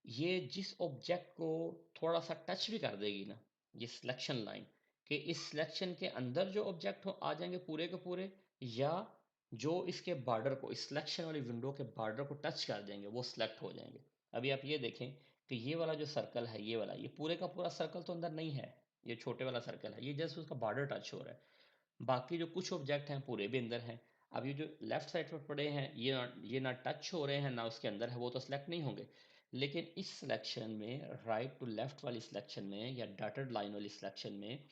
Speaker 1: ये जिस ऑब्जेक्ट को थोड़ा सा टच भी कर देगी ना, ये सिलेक्शन लाइन, कि इस सिलेक्शन के अंदर जो ऑब्जेक्ट हो आ जाएंगे पूरे के पूरे, या जो इसके बॉर्डर को, इस सिलेक्शन वाली विंडो के बॉर्डर को टच कर देंगे, वो सिलेक्ट हो जाएंगे। अभी आप ये देखें कि ये वाला जो सर्कल है, ये वाला, ये पूरे का पूरा सर्कल तो अंदर नहीं है, ये छोटे वाला सर्कल है, ये जस्ट उसका बॉर्डर टच हो रहा है। बाकी जो कुछ ऑब्जेक्ट हैं पूरे भी अंदर हैं। अब ये जो लेफ्ट साइड पर पड़े हैं, ये ना टच हो रहे हैं ना उसके अंदर है, वो तो सिलेक्ट नहीं होंगे। लेकिन इस सिलेक्शन में, राइट टू लेफ्ट वाली सिलेक्शन में या डॉटेड लाइन वाली सिलेक्शन में,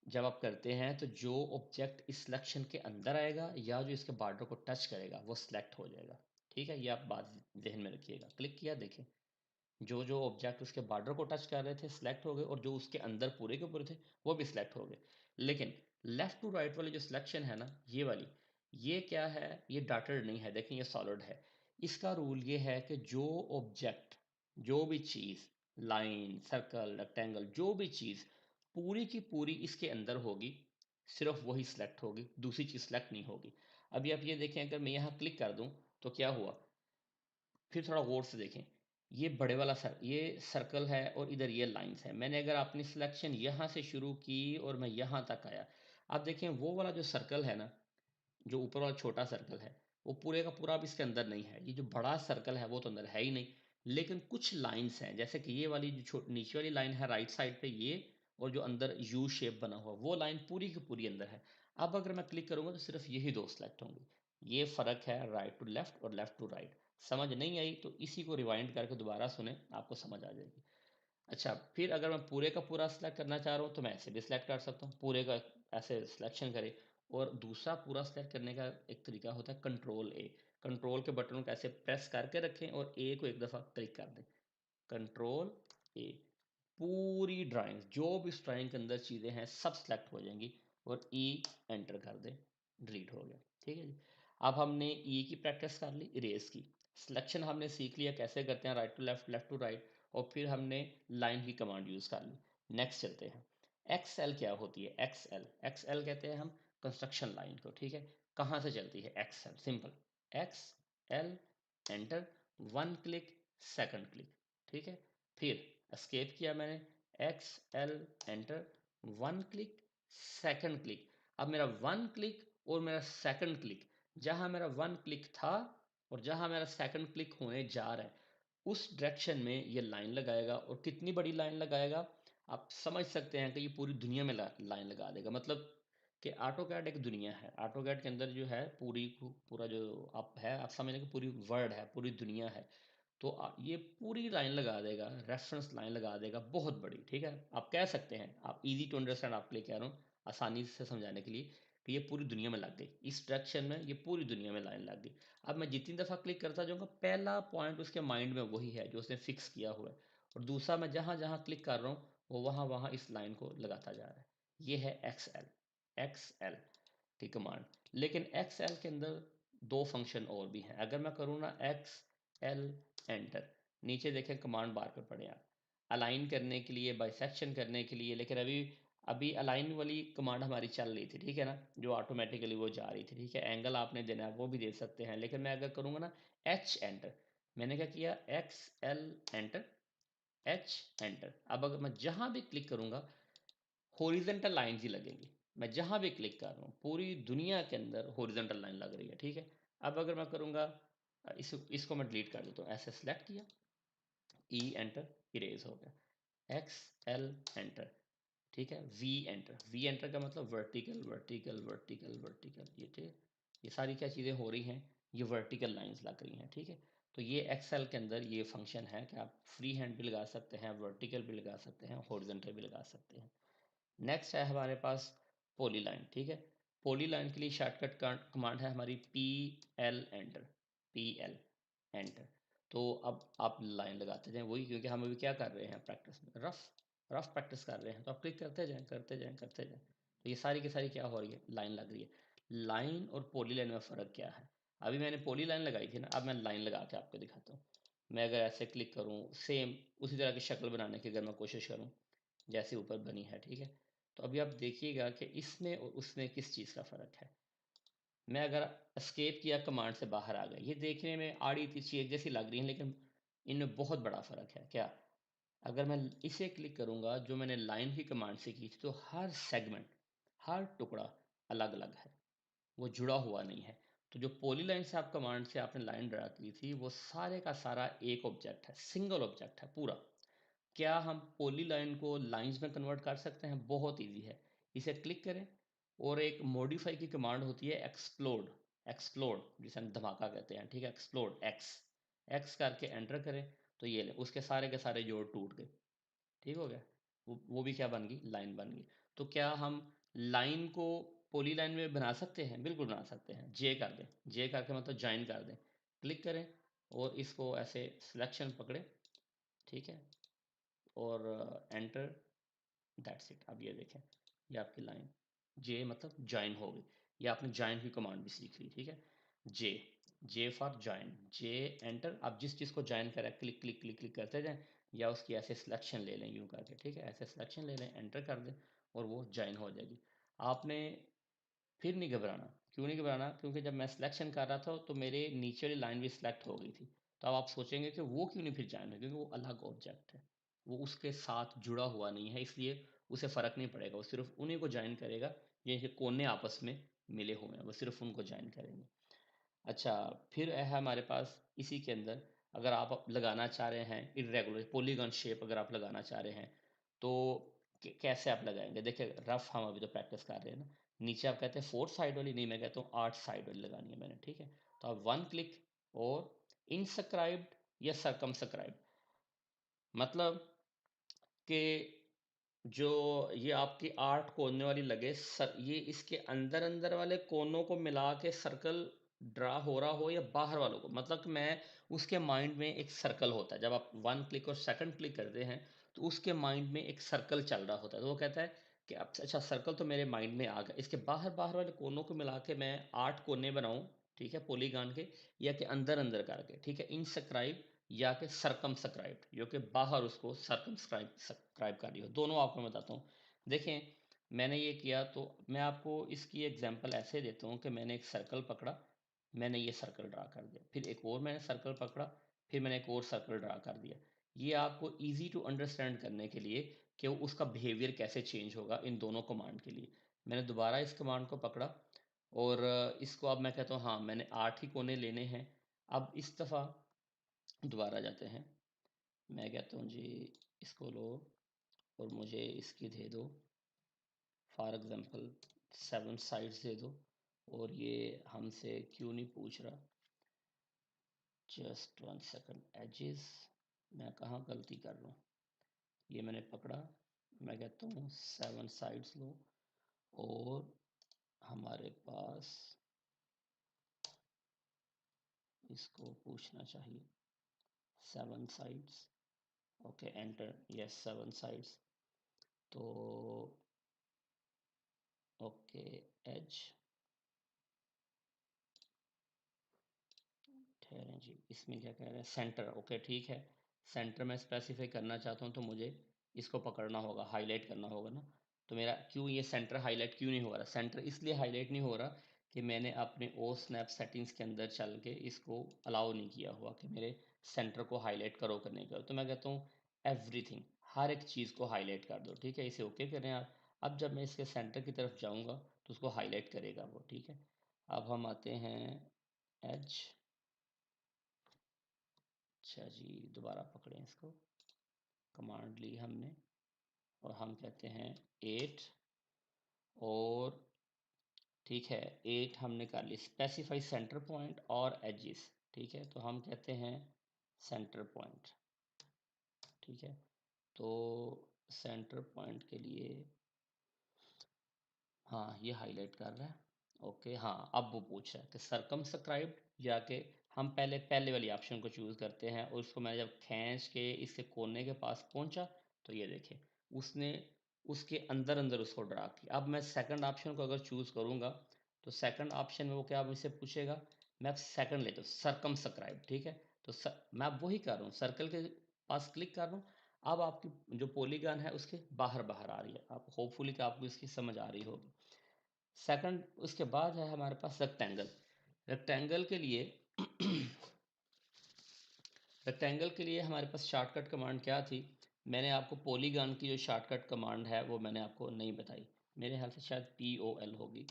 Speaker 1: जब आप करते हैं तो जो ऑब्जेक्ट इस सिलेक्शन के अंदर आएगा या जो इसके बॉर्डर को टच करेगा वो सिलेक्ट हो जाएगा, ठीक है। ये आप बात ध्यान में रखिएगा। क्लिक किया, देखें जो जो ऑब्जेक्ट उसके बॉर्डर को टच कर रहे थे सिलेक्ट हो गए, और जो उसके अंदर पूरे के पूरे थे वो भी सिलेक्ट हो गए। लेकिन लेफ्ट टू राइट वाली जो सिलेक्शन है ना, ये वाली, ये क्या है, ये डॉटेड नहीं है, देखें ये सॉलिड है। इसका रूल ये है कि जो ऑब्जेक्ट, जो भी चीज़, लाइन, सर्कल, रेक्टेंगल, जो भी चीज़ पूरी की पूरी इसके अंदर होगी, सिर्फ वही सिलेक्ट होगी, दूसरी चीज़ सिलेक्ट नहीं होगी। अभी आप ये देखें, अगर मैं यहाँ क्लिक कर दूं तो क्या हुआ, फिर थोड़ा गौर से देखें, ये बड़े वाला ये सर्कल है और इधर ये लाइंस है। मैंने अगर अपनी सिलेक्शन यहाँ से शुरू की और मैं यहाँ तक आया, आप देखें वो वाला जो सर्कल है ना, जो ऊपर वाला छोटा सर्कल है, वो पूरे का पूरा अब इसके अंदर नहीं है। ये जो बड़ा सर्कल है वो तो अंदर है ही नहीं। लेकिन कुछ लाइंस हैं, जैसे कि ये वाली जो नीचे वाली लाइन है राइट साइड पे, ये, और जो अंदर यू शेप बना हुआ वो लाइन पूरी की पूरी अंदर है। अब अगर मैं क्लिक करूंगा तो सिर्फ यही दो सेलेक्ट होंगे। ये फ़र्क है राइट टू लेफ्ट और लेफ्ट टू राइट। समझ नहीं आई तो इसी को रिवाइंड करके दोबारा सुने, आपको समझ आ जाएगी। अच्छा, फिर अगर मैं पूरे का पूरा सिलेक्ट करना चाह रहा हूँ तो मैं ऐसे भी सिलेक्ट कर सकता हूँ, पूरे का ऐसे सिलेक्शन करें। और दूसरा पूरा सिलेक्ट करने का एक तरीका होता है कंट्रोल ए। कंट्रोल के बटन को ऐसे प्रेस करके रखें और ए को एक दफ़ा क्लिक कर दें, कंट्रोल ए, पूरी ड्राइंग, जो भी इस ड्राइंग के अंदर चीज़ें हैं सब सेलेक्ट हो जाएंगी। और ई एंटर कर दें, डिलीट हो गया, ठीक है जी। अब हमने ई की प्रैक्टिस कर ली, इरेज की। सिलेक्शन हमने सीख लिया कैसे करते हैं, right to left, left to right. और फिर हमने लाइन की कमांड यूज़ कर ली। नेक्स्ट चलते हैं। एक्स एल क्या होती है, एक्स एल, एक्स एल कहते हैं हम कंस्ट्रक्शन लाइन को, ठीक है। कहाँ से चलती है x L, simple, x L enter, 1 click, second click, ठीक है। फिर एस्केप किया मैंने, x L enter, 1 click, second click. अब मेरा 1 क्लिक और मेरा सेकंड क्लिक, जहां मेरा 1 क्लिक था और जहां मेरा सेकंड क्लिक होने जा रहा है, उस डायरेक्शन में ये लाइन लगाएगा। और कितनी बड़ी लाइन लगाएगा, आप समझ सकते हैं कि ये पूरी दुनिया में लाइन लगा देगा। मतलब कि ऑटोकैड एक दुनिया है, ऑटोकैड के अंदर जो है पूरी पूरा जो आप है, आप समझ लें कि पूरी वर्ल्ड है, पूरी दुनिया है। तो ये पूरी लाइन लगा देगा, रेफरेंस लाइन लगा देगा बहुत बड़ी, ठीक है। आप कह सकते हैं, आप इजी टू अंडरस्टैंड आपके लिए कह रहा हूँ, आसानी से समझाने के लिए, तो ये पूरी दुनिया में लग गई, इस डायरेक्शन में ये पूरी दुनिया में लाइन लग गई। अब मैं जितनी दफ़ा क्लिक करता जाऊँगा, पहला पॉइंट उसके माइंड में वही है जो उसने फिक्स किया हुआ है, और दूसरा मैं जहाँ जहाँ क्लिक कर रहा हूँ वो वहाँ वहाँ इस लाइन को लगाता जा रहा है। ये है एक्सएल, एक्सएल की कमांड। लेकिन एक्सएल के अंदर दो फंक्शन और भी हैं। अगर मैं करूँ ना एक्स एल एंटर, नीचे देखें कमांड बार पे पड़े आप, अलाइन करने के लिए, बाइसेक्शन करने के लिए। लेकिन अभी अभी अलाइन वाली कमांड हमारी चल रही थी, ठीक है ना, जो ऑटोमेटिकली वो जा रही थी, ठीक है। एंगल आपने देना है वो भी दे सकते हैं, लेकिन मैं अगर करूँगा ना एच एंटर, मैंने क्या किया, x L enter, H enter. अब अगर मैं जहाँ भी क्लिक करूँगा हॉरिजेंटल लाइन ही लगेंगी। मैं जहाँ भी क्लिक कर रहा हूँ पूरी दुनिया के अंदर हॉरिजेंटल लाइन लग रही है, ठीक है। अब अगर मैं करूँगा इसको मैं डिलीट कर देता हूँ, ऐसे सेलेक्ट किया, ई एंटर, इरेज हो गया, एक्स एल एंटर, ठीक है, वी एंटर। वी एंटर का मतलब वर्टिकल वर्टिकल वर्टिकल वर्टिकल, ये ठीक, ये सारी क्या चीज़ें हो रही हैं, ये वर्टिकल लाइंस लग रही हैं, ठीक है। तो ये एक्सेल के अंदर ये फंक्शन है कि आप फ्री हैंड भी लगा सकते हैं, वर्टिकल भी लगा सकते हैं, हॉरिजॉन्टल भी लगा सकते हैं। नेक्स्ट है हमारे पास पॉलीलाइन, ठीक है। पॉलीलाइन के लिए शॉर्टकट कमांड है हमारी P L enter, P L enter. तो अब आप लाइन लगाते जाएं वही, क्योंकि हम अभी क्या कर रहे हैं, प्रैक्टिस में रफ प्रैक्टिस कर रहे हैं, तो आप क्लिक करते जाएं करते जाएं करते जाएं। तो ये सारी की सारी क्या हो रही है, लाइन लग रही है। लाइन और पॉली लाइन में फ़र्क क्या है, अभी मैंने पॉली लाइन लगाई थी ना, अब मैं लाइन लगा के आपको दिखाता हूँ। मैं अगर ऐसे क्लिक करूँ, सेम उसी तरह की शक्ल बनाने की अगर मैं कोशिश करूँ जैसे ऊपर बनी है, ठीक है। तो अभी आप देखिएगा कि इसमें और उसमें किस चीज़ का फ़र्क है। मैं अगर एस्केप किया, कमांड से बाहर आ गया, ये देखने में आड़ी तिरछी एक जैसी लग रही है, लेकिन इनमें बहुत बड़ा फ़र्क है। क्या, अगर मैं इसे क्लिक करूँगा जो मैंने लाइन की कमांड से की थी, तो हर सेगमेंट, हर टुकड़ा अलग अलग है, वो जुड़ा हुआ नहीं है। तो जो पॉलीलाइन से आप कमांड से आपने लाइन ड्रा की थी, वो सारे का सारा एक ऑब्जेक्ट है, सिंगल ऑब्जेक्ट है पूरा। क्या हम पॉली लाइन को लाइंस में कन्वर्ट कर सकते हैं, बहुत इजी है। इसे क्लिक करें और एक मॉडिफाई की कमांड होती है एक्सप्लोड, एक्सप्लोड जिसे हम धमाका कहते हैं, ठीक है, एक्सप्लोड, एक्स एक्स करके एंटर करें, तो ये ले उसके सारे के सारे जोड़ टूट गए, ठीक हो गया। वो भी क्या बन गई, लाइन बन गई। तो क्या हम लाइन को पॉली लाइन में बना सकते हैं, बिल्कुल बना सकते हैं। जे कर दें, जे करके मतलब ज्वाइन कर दें, क्लिक करें और इसको ऐसे सिलेक्शन पकड़े, ठीक है, और एंटर, दैट्स इट। अब ये देखें, ये आपकी लाइन जे मतलब ज्वाइन हो गई। ये आपने ज्वाइन की कमांड भी सीख ली, ठीक है। J, J for join, J enter. आप जिस चीज़ को ज्वाइन करें क्लिक क्लिक क्लिक क्लिक करते जाएं, या उसकी ऐसे सिलेक्शन ले लें यूँ करके, ठीक है, ऐसे सिलेक्शन ले लें, एंटर कर दें और वो ज्वाइन हो जाएगी। आपने फिर नहीं घबराना। क्यों नहीं घबराना, क्योंकि जब मैं सिलेक्शन कर रहा था तो मेरे नीचे वाली लाइन भी सिलेक्ट हो गई थी। तो अब आप सोचेंगे कि वो क्यों नहीं फिर ज्वाइन है, क्योंकि वो अलग ऑब्जेक्ट है, वो उसके साथ जुड़ा हुआ नहीं है, इसलिए उसे फ़र्क नहीं पड़ेगा। वो सिर्फ उन्हीं को ज्वाइन करेगा जिनके कोने आपस में मिले हुए हैं, वो सिर्फ उनको ज्वाइन करेंगे। अच्छा, फिर है हमारे पास इसी के अंदर, अगर आप लगाना चाह रहे हैं इर्रेगुलर पॉलीगॉन शेप, अगर आप लगाना चाह रहे हैं तो कैसे आप लगाएंगे। देखिए रफ हम अभी तो प्रैक्टिस कर रहे हैं ना। नीचे आप कहते हैं फोर्थ साइड वाली, नहीं मैं कहता हूँ आठ साइड वाली लगानी है मैंने, ठीक है। तो आप वन क्लिक और इनस्क्राइब्ड या सरकमस्क्राइब्ड, मतलब कि जो ये आपकी 8 कोने वाली लगे सर, ये इसके अंदर अंदर वाले कोनों को मिला के सर्कल ड्रा हो रहा हो, या बाहर वालों को, मतलब कि मैं उसके माइंड में एक सर्कल होता है। जब आप वन क्लिक और सेकंड क्लिक करते हैं तो उसके माइंड में एक सर्कल चल रहा होता है, तो वो कहता है कि अब अच्छा सर्कल तो मेरे माइंड में आ गया, इसके बाहर बाहर वाले कोनों को मिला के मैं 8 कोने बनाऊं, ठीक है, पॉलीगॉन के, या के अंदर अंदर करके, ठीक है, इनस्क्राइब या कि सरकमस्क्राइब्ड, जो कि बाहर उसको सरकमस्क्राइब सब्सक्राइब कर रही हो। दोनों आपको मैं बताता हूँ। देखें मैंने ये किया, तो मैं आपको इसकी एग्जांपल ऐसे देता हूँ कि मैंने एक सर्कल पकड़ा, मैंने ये सर्कल ड्रा कर दिया, फिर एक और मैंने सर्कल पकड़ा, फिर मैंने एक और सर्कल ड्रा कर दिया। ये आपको इजी टू अंडरस्टैंड करने के लिए कि वो उसका बिहेवियर कैसे चेंज होगा इन दोनों कमांड के लिए। मैंने दोबारा इस कमांड को पकड़ा और इसको अब मैं कहता हूँ हाँ मैंने 8 ही कोने लेने हैं। अब इस दफ़ा दोबारा जाते हैं, मैं कहता हूँ जी इसको लो और मुझे इसकी दे दो, फॉर एग्जांपल 7 साइड्स दे दो। और ये हमसे क्यों नहीं पूछ रहा, जस्ट 1 सेकंड, एजेस, मैं कहाँ गलती कर रहा हूँ। ये मैंने पकड़ा, मैं कहता हूँ 7 साइड्स लो और हमारे पास इसको पूछना चाहिए 7 sides. Okay enter, yes 7 sides. तो ओके एज, ठहरें जी, इसमें क्या कह रहे हैं, सेंटर। ओके ठीक है, सेंटर में स्पेसिफाई करना चाहता हूँ तो मुझे इसको पकड़ना होगा, हाईलाइट करना होगा ना। तो मेरा क्यों ये सेंटर हाईलाइट क्यों नहीं हो रहा, सेंटर इसलिए हाईलाइट नहीं हो रहा कि मैंने अपने ओ स्नैप सेटिंग्स के अंदर चल के इसको अलाउ नहीं किया हुआ कि मेरे सेंटर को हाईलाइट करो करने का। तो मैं कहता हूँ एवरीथिंग, हर एक चीज़ को हाईलाइट कर दो, ठीक है, इसे ओके करें आप। अब जब मैं इसके सेंटर की तरफ जाऊँगा तो उसको हाईलाइट करेगा वो, ठीक है। अब हम आते हैं एज, अच्छा जी, दोबारा पकड़ें इसको, कमांड ली हमने और हम कहते हैं 8, और ठीक है 8 हमने कर ली, स्पेसिफाई सेंटर पॉइंट और एजिस, ठीक है, तो हम कहते हैं सेंटर पॉइंट, ठीक है। तो सेंटर पॉइंट के लिए हाँ ये हाईलाइट कर रहा है, ओके हाँ, अब वो पूछ रहा है कि सरकमस्क्राइब्ड या कि हम पहले पहले वाली ऑप्शन को चूज़ करते हैं, और उसको मैंने जब खींच के इसके कोने के पास पहुंचा तो ये देखें उसने उसके अंदर अंदर उसको ड्रा किया। अब मैं सेकंड ऑप्शन को अगर चूज़ करूंगा तो सेकंड ऑप्शन में वो क्या मुझसे पूछेगा, मैं अब सेकंड लेता हूँ सरकमस्क्राइब, ठीक है। तो मैं अब वही कर रहा हूँ, सर्कल के पास क्लिक कर रहा हूँ। अब आपकी जो पॉलीगन है उसके बाहर बाहर आ रही है, आप होपफुली कि आपको इसकी समझ आ रही होगी। सेकंड उसके बाद है हमारे पास रेक्टेंगल। रेक्टेंगल के लिए रेक्टेंगल के लिए हमारे पास शॉर्टकट कमांड क्या थी, मैंने आपको पॉलीगन की जो शॉर्टकट कमांड है वो मैंने आपको नहीं बताई, मेरे ख्याल से शायद POL होगी।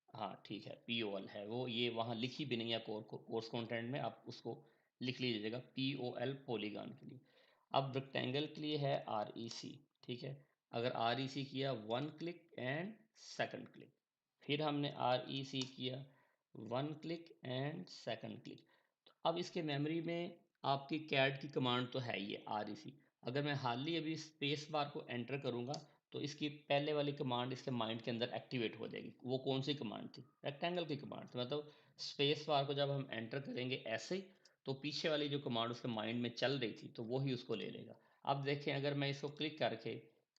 Speaker 1: हाँ ठीक है, POL है वो, ये वहाँ लिखी भी नहीं है कोर्स कंटेंट में, आप उसको लिख लीजिएगा POL, पॉलीगन के लिए। अब रेक्टेंगल के लिए है REC, ठीक है। अगर REC किया 1 क्लिक एंड सेकंड क्लिक, फिर हमने REC किया 1 क्लिक एंड सेकंड क्लिक। तो अब इसके मेमोरी में आपकी कैड की कमांड तो है ही है REC। अगर मैं हाल ही अभी स्पेस बार को एंटर करूंगा तो इसकी पहले वाली कमांड इसके माइंड के अंदर एक्टिवेट हो जाएगी। वो कौन सी कमांड थी, रेक्टेंगल की कमांड थी। मतलब स्पेस बार को जब हम एंटर करेंगे ऐसे, तो पीछे वाली जो कमांड उसके माइंड में चल रही थी तो वो ही उसको ले लेगा। अब देखें अगर मैं इसको क्लिक करके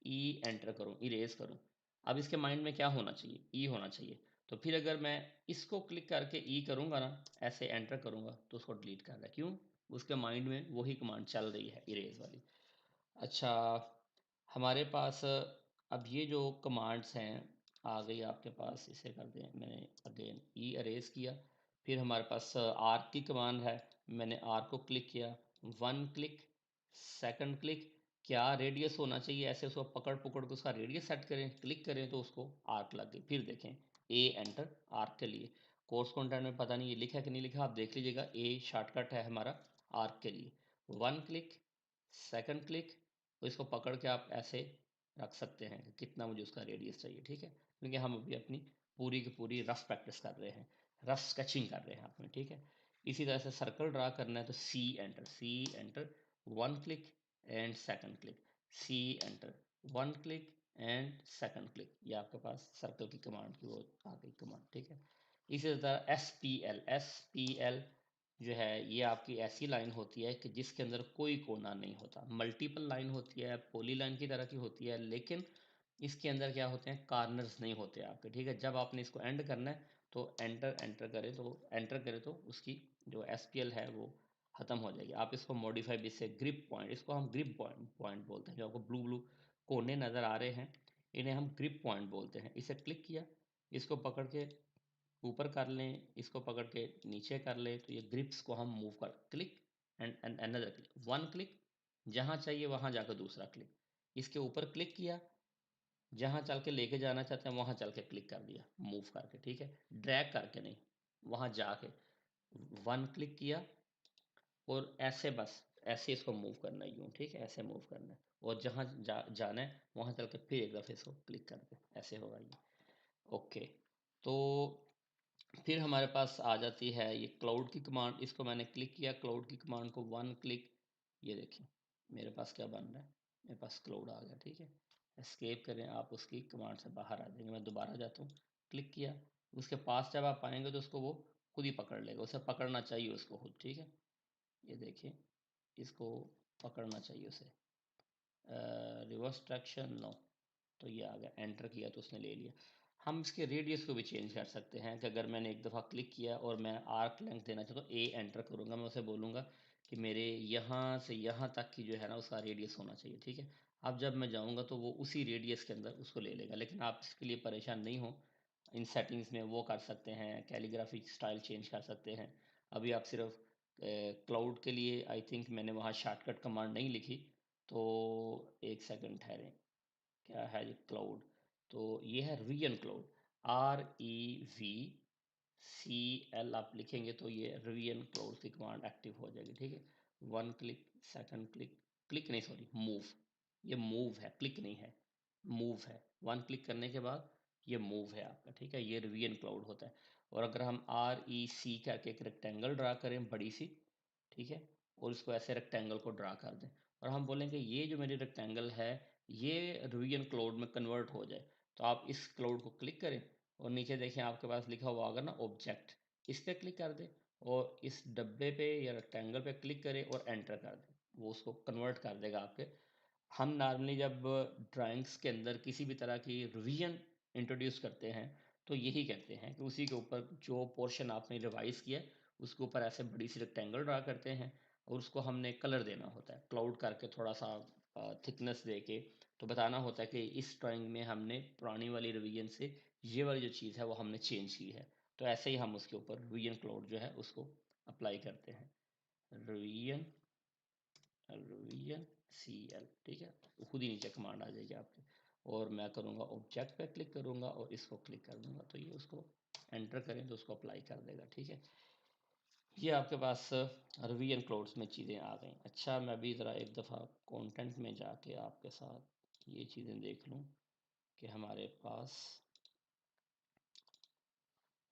Speaker 1: ई एंटर करूं, इरेज करूं, अब इसके माइंड में क्या होना चाहिए, ई होना चाहिए। तो फिर अगर मैं इसको क्लिक करके ई करूंगा ना, ऐसे एंटर करूंगा तो उसको डिलीट कर रहा है, क्यों, उसके माइंड में वही कमांड चल रही है, इरेज वाली। अच्छा, हमारे पास अब ये जो कमांड्स हैं आ गई आपके पास, इसे कर दें, मैंने अगेन ई अरेज किया। फिर हमारे पास आर्क की कमांड है, मैंने आर्क को क्लिक किया, 1 क्लिक, सेकंड क्लिक, क्या रेडियस होना चाहिए, ऐसे उसको पकड़ पकड़ के उसका रेडियस सेट करें, क्लिक करें तो उसको आर्क लग गई। फिर देखें ए एंटर आर्क के लिए, कोर्स कंटेंट में पता नहीं ये लिखा है कि नहीं लिखा, आप देख लीजिएगा, ए शॉर्टकट है हमारा आर्क के लिए। 1 क्लिक, सेकंड क्लिक, तो इसको पकड़ के आप ऐसे रख सकते हैं कि कितना मुझे उसका रेडियस चाहिए, ठीक है, क्योंकि हम अभी अपनी पूरी की पूरी रफ प्रैक्टिस कर रहे हैं, रफ स्केचिंग कर रहे हैं अपने, ठीक है। इसी तरह से सर्कल ड्रा करना है तो C enter, 1 click and second click, C enter, 1 click and second click, ये आपके पास सर्कल की कमांड की वो आ गई कमांड, ठीक है। इसी तरह एस पी एल जो है ये आपकी ऐसी लाइन होती है कि जिसके अंदर कोई कोना नहीं होता, मल्टीपल लाइन होती है, पॉली लाइन की तरह की होती है, लेकिन इसके अंदर क्या होते हैं, कार्नर्स नहीं होते आपके, ठीक है। जब आपने इसको एंड करना है तो एंटर करें तो उसकी जो SPL है वो ख़त्म हो जाएगी। आप इसको मॉडिफाई भी से ग्रिप पॉइंट, इसको हम ग्रिप पॉइंट बोलते हैं, जो आपको ब्लू ब्लू कोने नज़र आ रहे हैं इन्हें हम ग्रिप पॉइंट बोलते हैं। इसे क्लिक किया, इसको पकड़ के ऊपर कर लें, इसको पकड़ के नीचे कर लें, तो ये ग्रिप्स को हम मूव कर, click and another click, 1 click, जहाँ चाहिए वहाँ जाकर दूसरा क्लिक, इसके ऊपर क्लिक किया, जहाँ चल के लेके जाना चाहते हैं वहाँ चल के क्लिक कर दिया मूव करके, ठीक है, ड्रैग करके नहीं, वहाँ जाके 1 क्लिक किया, और ऐसे बस ऐसे इसको मूव करना है यूँ, ठीक है, ऐसे मूव करना है, और जहाँ जाना है वहाँ चल के फिर एक दफ़े इसको क्लिक कर दे, ऐसे होगा ये, ओके। तो फिर हमारे पास आ जाती है ये क्लाउड की कमांड, इसको मैंने क्लिक किया, क्लाउड की कमांड को 1 क्लिक, ये देखिए मेरे पास क्या बन रहा है, मेरे पास क्लाउड आ गया, ठीक है। एस्केप करें आप, उसकी कमांड से बाहर आ जाएंगे, मैं दोबारा जाता हूँ, क्लिक किया, उसके पास जब आप आएंगे तो उसको वो खुद ही पकड़ लेगा, उसे पकड़ना चाहिए उसको खुद, ठीक है। ये देखिए, इसको पकड़ना चाहिए उसे। रिवर्स ट्रैक्शन नो, तो ये आ गया, एंटर किया तो उसने ले लिया। हम इसके रेडियस को भी चेंज कर सकते हैं कि अगर मैंने एक दफ़ा क्लिक किया और मैं आर्क लेंथ देना चाहता हूँ, ए एंटर करूँगा, मैं उसे बोलूँगा कि मेरे यहाँ से यहाँ तक की जो है ना उसका रेडियस होना चाहिए, ठीक है। अब जब मैं जाऊँगा तो वो उसी रेडियस के अंदर उसको ले लेगा, लेकिन आप इसके लिए परेशान नहीं हो। इन सेटिंग्स में वो कर सकते हैं, कैलीग्राफी स्टाइल चेंज कर सकते हैं। अभी आप सिर्फ क्लाउड के लिए आई थिंक मैंने वहाँ शॉर्टकट कमांड नहीं लिखी, तो एक सेकंड ठहरें, क्या है ये क्लाउड, तो ये है रिवियन क्लाउड, REVCL आप लिखेंगे तो ये रिवियन क्लाउड की कमांड एक्टिव हो जाएगी, ठीक है। One click, second click, click नहीं सॉरी मूव, ये मूव है, क्लिक नहीं है, मूव है। वन क्लिक करने के बाद ये मूव है आपका, ठीक है, ये रिवियन क्लाउड होता है। और अगर हम REC करके एक रेक्टेंगल ड्रा करें बड़ी सी, ठीक है, और इसको ऐसे रेक्टेंगल को ड्रा कर दें, और हम बोलेंगे ये जो मेरी रेक्टेंगल है ये रिवियन क्लाउड में कन्वर्ट हो जाए, तो आप इस क्लाउड को क्लिक करें और नीचे देखें आपके पास लिखा हुआ होगा ना ऑब्जेक्ट, इस पर क्लिक कर दें और इस डब्बे पे या रेक्टेंगल पे क्लिक करें और एंटर कर दें, वो उसको कन्वर्ट कर देगा आपके। हम नॉर्मली जब ड्राइंग्स के अंदर किसी भी तरह की रिवीजन इंट्रोड्यूस करते हैं तो यही कहते हैं कि उसी के ऊपर जो पोर्शन आपने रिवाइज किया है उसके ऊपर ऐसे बड़ी सी रेक्टेंगल ड्रा करते हैं और उसको हमने कलर देना होता है, क्लाउड करके थोड़ा सा थिकनेस दे के, तो बताना होता है कि इस ड्राइंग में हमने पुरानी वाली रिवीजन से ये वाली जो चीज़ है वो हमने चेंज की है। तो ऐसे ही हम उसके ऊपर रिवीजन क्लाउड जो है उसको अप्लाई करते हैं, रिवीजन, RVNCL, ठीक है, तो खुद ही नीचे कमांड आ जाएगी आपके। और मैं करूँगा ऑब्जेक्ट पे क्लिक करूँगा और इसको क्लिक कर दूँगा, तो ये उसको एंटर करें तो उसको अप्लाई कर देगा, ठीक है। ये आपके पास रिवीजन क्लाउड्स में चीज़ें आ गई। अच्छा, मैं भी ज़रा एक दफ़ा कंटेंट में जाके आपके साथ ये चीज़ें देख लूँ कि हमारे पास,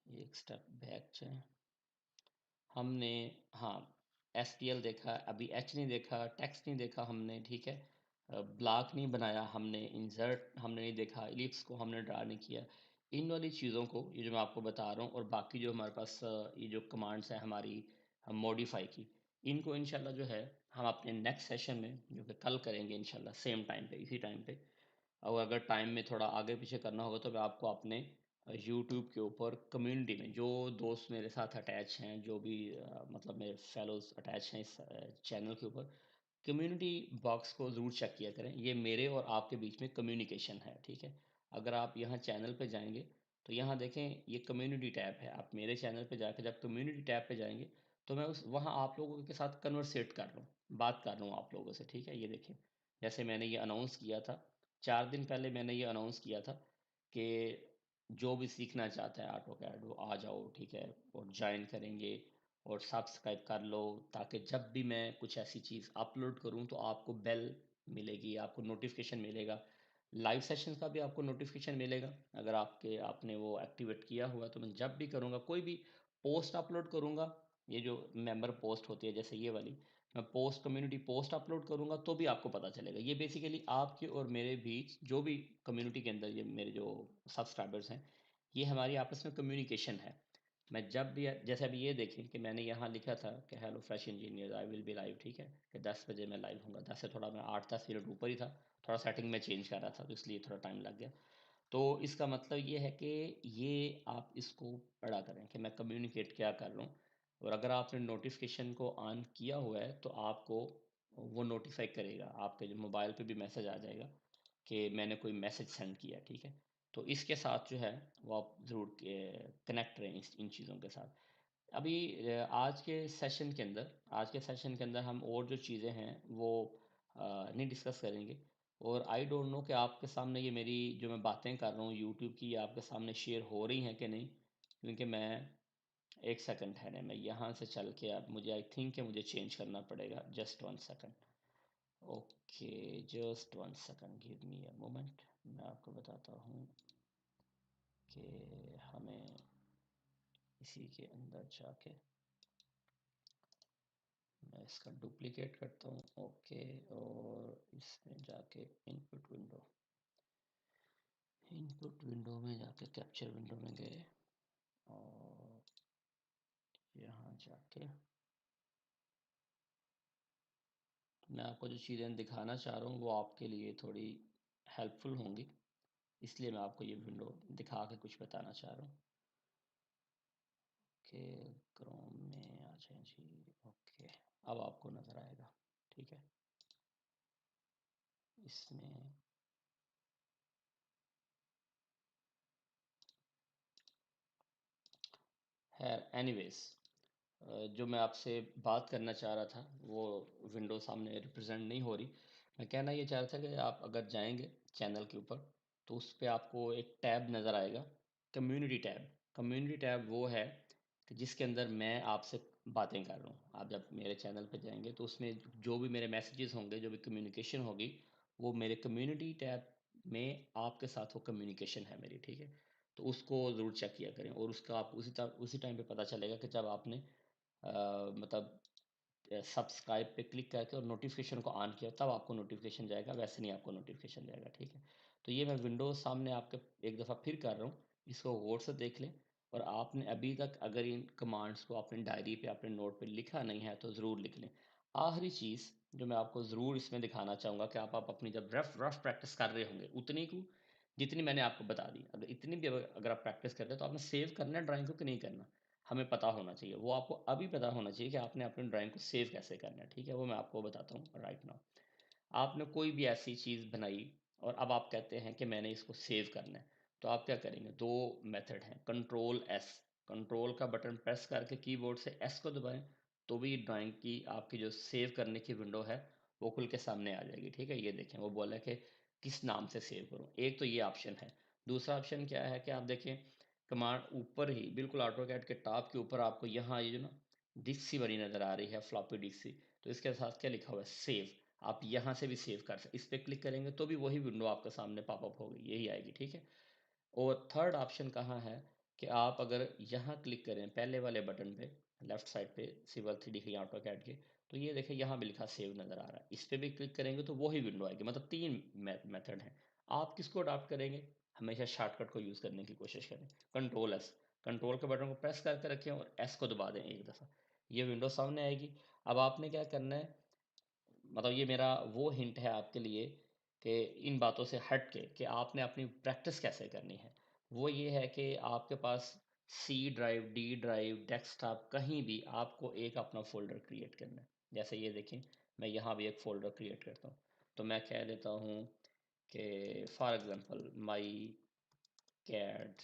Speaker 1: ये एक स्टेप बैक जाए, हमने, हाँ, STL देखा, अभी H नहीं देखा, टेक्स्ट नहीं देखा हमने, ठीक है, ब्लॉक नहीं बनाया हमने, इंसर्ट हमने नहीं देखा, इलिप्स को हमने ड्रा नहीं किया। इन वाली चीज़ों को, ये जो मैं आपको बता रहा हूँ, और बाकी जो हमारे पास ये जो कमांड्स हैं हमारी हम मॉडिफाई की, इनको इंशाल्लाह जो है हम अपने नेक्स्ट सेशन में जो कि कल करेंगे इंशाल्लाह सेम टाइम पे, इसी टाइम पे। और अगर टाइम में थोड़ा आगे पीछे करना होगा तो मैं आपको अपने यूट्यूब के ऊपर कम्युनिटी में जो दोस्त मेरे साथ अटैच हैं, जो भी मतलब मेरे फेलोज अटैच हैं इस चैनल के ऊपर, कम्युनिटी बॉक्स को ज़रूर चेक किया करें। ये मेरे और आपके बीच में कम्युनिकेशन है, ठीक है। अगर आप यहाँ चैनल पे जाएंगे तो यहाँ देखें ये कम्युनिटी टैब है, आप मेरे चैनल पे जाकर जब कम्युनिटी टैब पे जाएंगे तो मैं उस वहाँ आप लोगों के साथ कन्वर्सेट कर रहा हूँ, बात कर रहा हूँ आप लोगों से, ठीक है। ये देखें, जैसे मैंने ये अनाउंस किया था 4 दिन पहले, मैंने ये अनाउंस किया था कि जो भी सीखना चाहता है ऑटो कैड वो आ जाओ, ठीक है, और ज्वाइन करेंगे और सब्सक्राइब कर लो, ताकि जब भी मैं कुछ ऐसी चीज़ अपलोड करूं तो आपको बेल मिलेगी, आपको नोटिफिकेशन मिलेगा, लाइव सेशन का भी आपको नोटिफिकेशन मिलेगा। अगर आपने वो एक्टिवेट किया हुआ तो मैं जब भी करूँगा, कोई भी पोस्ट अपलोड करूँगा, ये जो मेंबर पोस्ट होती है जैसे ये वाली, मैं पोस्ट कम्युनिटी पोस्ट अपलोड करूँगा तो भी आपको पता चलेगा। ये बेसिकली आपके और मेरे बीच जो भी कम्युनिटी के अंदर ये मेरे जो सब्सक्राइबर्स हैं, ये हमारी आपस में कम्युनिकेशन है। मैं जब भी, जैसे अभी ये देखें कि मैंने यहाँ लिखा था कि hello fresh engineer I will be live, ठीक है, कि 10 बजे मैं लाइव हूँगा, 10 से थोड़ा मैं 8-10 मिनट ऊपर ही था, थोड़ा सेटिंग में चेंज कर रहा था तो इसलिए थोड़ा टाइम लग गया। तो इसका मतलब ये है कि ये आप इसको पढ़ा करें कि मैं कम्युनिकेट क्या कर रहा हूँ। और अगर आपने नोटिफिकेशन को ऑन किया हुआ है तो आपको वो नोटिफाई करेगा, आपके जो मोबाइल पे भी मैसेज आ जाएगा कि मैंने कोई मैसेज सेंड किया, ठीक है। तो इसके साथ जो है वो आप ज़रूर कनेक्ट रहें इन चीज़ों के साथ। अभी आज के सेशन के अंदर हम और जो चीज़ें हैं वो नहीं डिस्कस करेंगे। और आई डोंट नो कि आपके सामने ये मेरी जो मैं बातें कर रहा हूँ यूट्यूब की, ये आपके सामने शेयर हो रही हैं कि नहीं, क्योंकि मैं, एक सेकंड है ना, मैं यहाँ से चल के, अब मुझे आई थिंक कि मुझे चेंज करना पड़ेगा, just 1 second, okay, just 1 second, give me a moment, मैं आपको बताता हूँ कि हमें इसी के अंदर जाके, मैं इसका डुप्लीकेट करता हूँ, ओके, और इसमें जाके इनपुट विंडो, इनपुट विंडो में जाके कैप्चर विंडो में गए और यहाँ जाके मैं आपको जो चीज़ें दिखाना चाह रहा हूँ वो आपके लिए थोड़ी हेल्पफुल होंगी, इसलिए मैं आपको ये विंडो दिखा के कुछ बताना चाह रहा हूँ। ओके, क्रोम में आ जाए जी। ओके, अब आपको नज़र आएगा, ठीक है। इसमें है एनीवेज, जो मैं आपसे बात करना चाह रहा था वो विंडो सामने रिप्रेजेंट नहीं हो रही। मैं कहना ये चाह रहा था कि आप अगर जाएंगे चैनल के ऊपर तो उस पर आपको एक टैब नज़र आएगा, कम्युनिटी टैब। कम्युनिटी टैब वो है कि जिसके अंदर मैं आपसे बातें कर रहा हूँ। आप जब मेरे चैनल पर जाएंगे तो उसमें जो भी मेरे मैसेजेस होंगे, जो भी कम्युनिकेशन होगी, वो मेरे कम्युनिटी टैब में आपके साथ वो कम्युनिकेशन है मेरी, ठीक है। तो उसको ज़रूर चेक किया करें और उसका आप उसी टाइम पे पता चलेगा कि जब आपने मतलब सब्सक्राइब पे क्लिक करके और नोटिफिकेशन को ऑन किया तब आपको नोटिफिकेशन जाएगा, वैसे नहीं आपको नोटिफिकेशन जाएगा, ठीक है। तो ये मैं विंडोज़ सामने आपके एक दफ़ा फिर कर रहा हूँ, इसको गौर से देख लें। और आपने अभी तक अगर इन कमांड्स को अपने डायरी पे अपने नोट पे लिखा नहीं है तो ज़रूर लिख लें। आखिरी चीज़ जो मैं आपको ज़रूर इसमें दिखाना चाहूँगा कि आप अपनी जब रफ रफ प्रैक्टिस कर रहे होंगे उतनी को जितनी मैंने आपको बता दी, अगर इतनी भी अगर आप प्रैक्टिस करते हैं तो आपने सेव करना है ड्राइंग को कि नहीं करना, हमें पता होना चाहिए। वो आपको अभी पता होना चाहिए कि आपने अपनी ड्राइंग को सेव कैसे करना है, ठीक है। वो मैं आपको बताता हूँ राइट नाउ। आपने कोई भी ऐसी चीज़ बनाई और अब आप कहते हैं कि मैंने इसको सेव करना है, तो आप क्या करेंगे? दो मेथड हैं, कंट्रोल एस। कंट्रोल का बटन प्रेस करके कीबोर्ड से एस को दबाएं तो भी ड्राइंग की आपकी जो सेव करने की विंडो है वो खुल के सामने आ जाएगी, ठीक है। ये देखें वो बोला कि किस नाम से सेव करूँ, एक तो ये ऑप्शन है। दूसरा ऑप्शन क्या है कि आप देखें कमांड ऊपर ही बिल्कुल ऑटो कैड के टॉप के ऊपर आपको यहाँ ये जो ना डिस्क सी बनी नज़र आ रही है, फ्लॉपी डिस्क सी, तो इसके साथ क्या लिखा हुआ है? सेव। आप यहाँ से भी सेव कर सकते, इस पर क्लिक करेंगे तो भी वही विंडो आपके सामने पॉपअप होगी, यही आएगी, ठीक है। और थर्ड ऑप्शन कहाँ है कि आप अगर यहाँ क्लिक करें पहले वाले बटन पे, लेफ्ट साइड पे सिवल 3D के ऑटो कैड के, तो ये देखें यहाँ भी लिखा सेव नज़र आ रहा है, इस पर भी क्लिक करेंगे तो वही विंडो आएगी। मतलब तीन मेथड हैं। आप किसको अडॉप्ट करेंगे? हमेशा शॉर्टकट को यूज़ करने की कोशिश करें। कंट्रोल एस, कंट्रोल के बटन को प्रेस करके रखें और एस को दबा दें एक दफ़ा, ये विंडो सामने आएगी। अब आपने क्या करना है, मतलब ये मेरा वो हिंट है आपके लिए कि इन बातों से हट के कि आपने अपनी प्रैक्टिस कैसे करनी है। वो ये है कि आपके पास C drive, D drive, desktop कहीं भी आपको एक अपना फ़ोल्डर क्रिएट करना है। जैसे ये देखें, मैं यहाँ भी एक फ़ोल्डर क्रिएट करता हूँ। तो मैं कह देता हूँ कि for example my CAD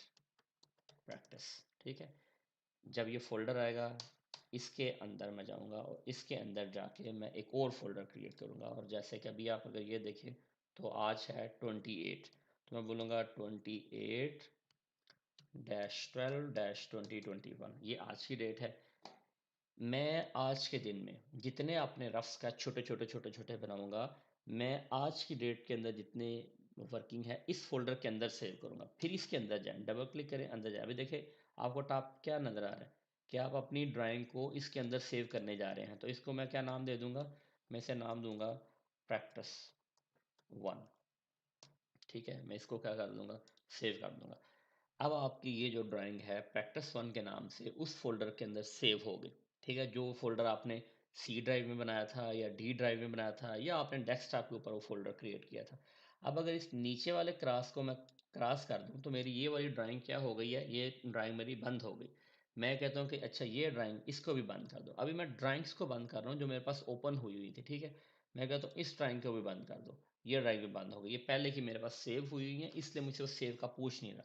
Speaker 1: practice, ठीक है। जब ये फ़ोल्डर आएगा इसके अंदर मैं जाऊंगा और इसके अंदर जाके मैं एक और फोल्डर क्रिएट करूंगा। और जैसे कि अभी आप अगर ये देखें तो आज है 28, तो मैं बोलूँगा 28-12-2021, ये आज की डेट है। मैं आज के दिन में जितने अपने रफ स्केच छोटे छोटे छोटे छोटे बनाऊंगा, मैं आज की डेट के अंदर जितने वर्किंग है इस फोल्डर के अंदर सेव करूंगा। फिर इसके अंदर जाएं, डबल क्लिक करें, अंदर जाए, अभी देखिए आपको टॉप क्या नज़र आ रहा है कि आप अपनी ड्राइंग को इसके अंदर सेव करने जा रहे हैं। तो इसको मैं क्या नाम दे दूंगा? मैं इसे नाम दूंगा प्रैक्टिस 1, ठीक है। मैं इसको क्या कर दूंगा? सेव कर दूंगा। अब आपकी ये जो ड्राइंग है प्रैक्टिस 1 के नाम से उस फोल्डर के अंदर सेव हो गई, ठीक है। जो फोल्डर आपने सी ड्राइव में बनाया था या डी ड्राइव में बनाया था या आपने डेस्कटॉप के ऊपर वो फोल्डर क्रिएट किया था। अब अगर इस नीचे वाले क्रॉस को मैं क्रॉस कर दूं तो मेरी ये वाली ड्राइंग क्या हो गई है? ये ड्राइंग मेरी बंद हो गई। मैं कहता हूँ कि अच्छा ये ड्राइंग इसको भी बंद कर दो। अभी मैं ड्राइंग्स को बंद कर रहा हूँ जो मेरे पास ओपन हुई हुई थी, ठीक है। मैं कहता हूँ इस ड्राइंग को भी बंद कर दो, ये ड्राइंग भी बंद हो गई। ये पहले की मेरे पास सेव हुई हुई है इसलिए मुझे उस सेव का पूछ नहीं रहा।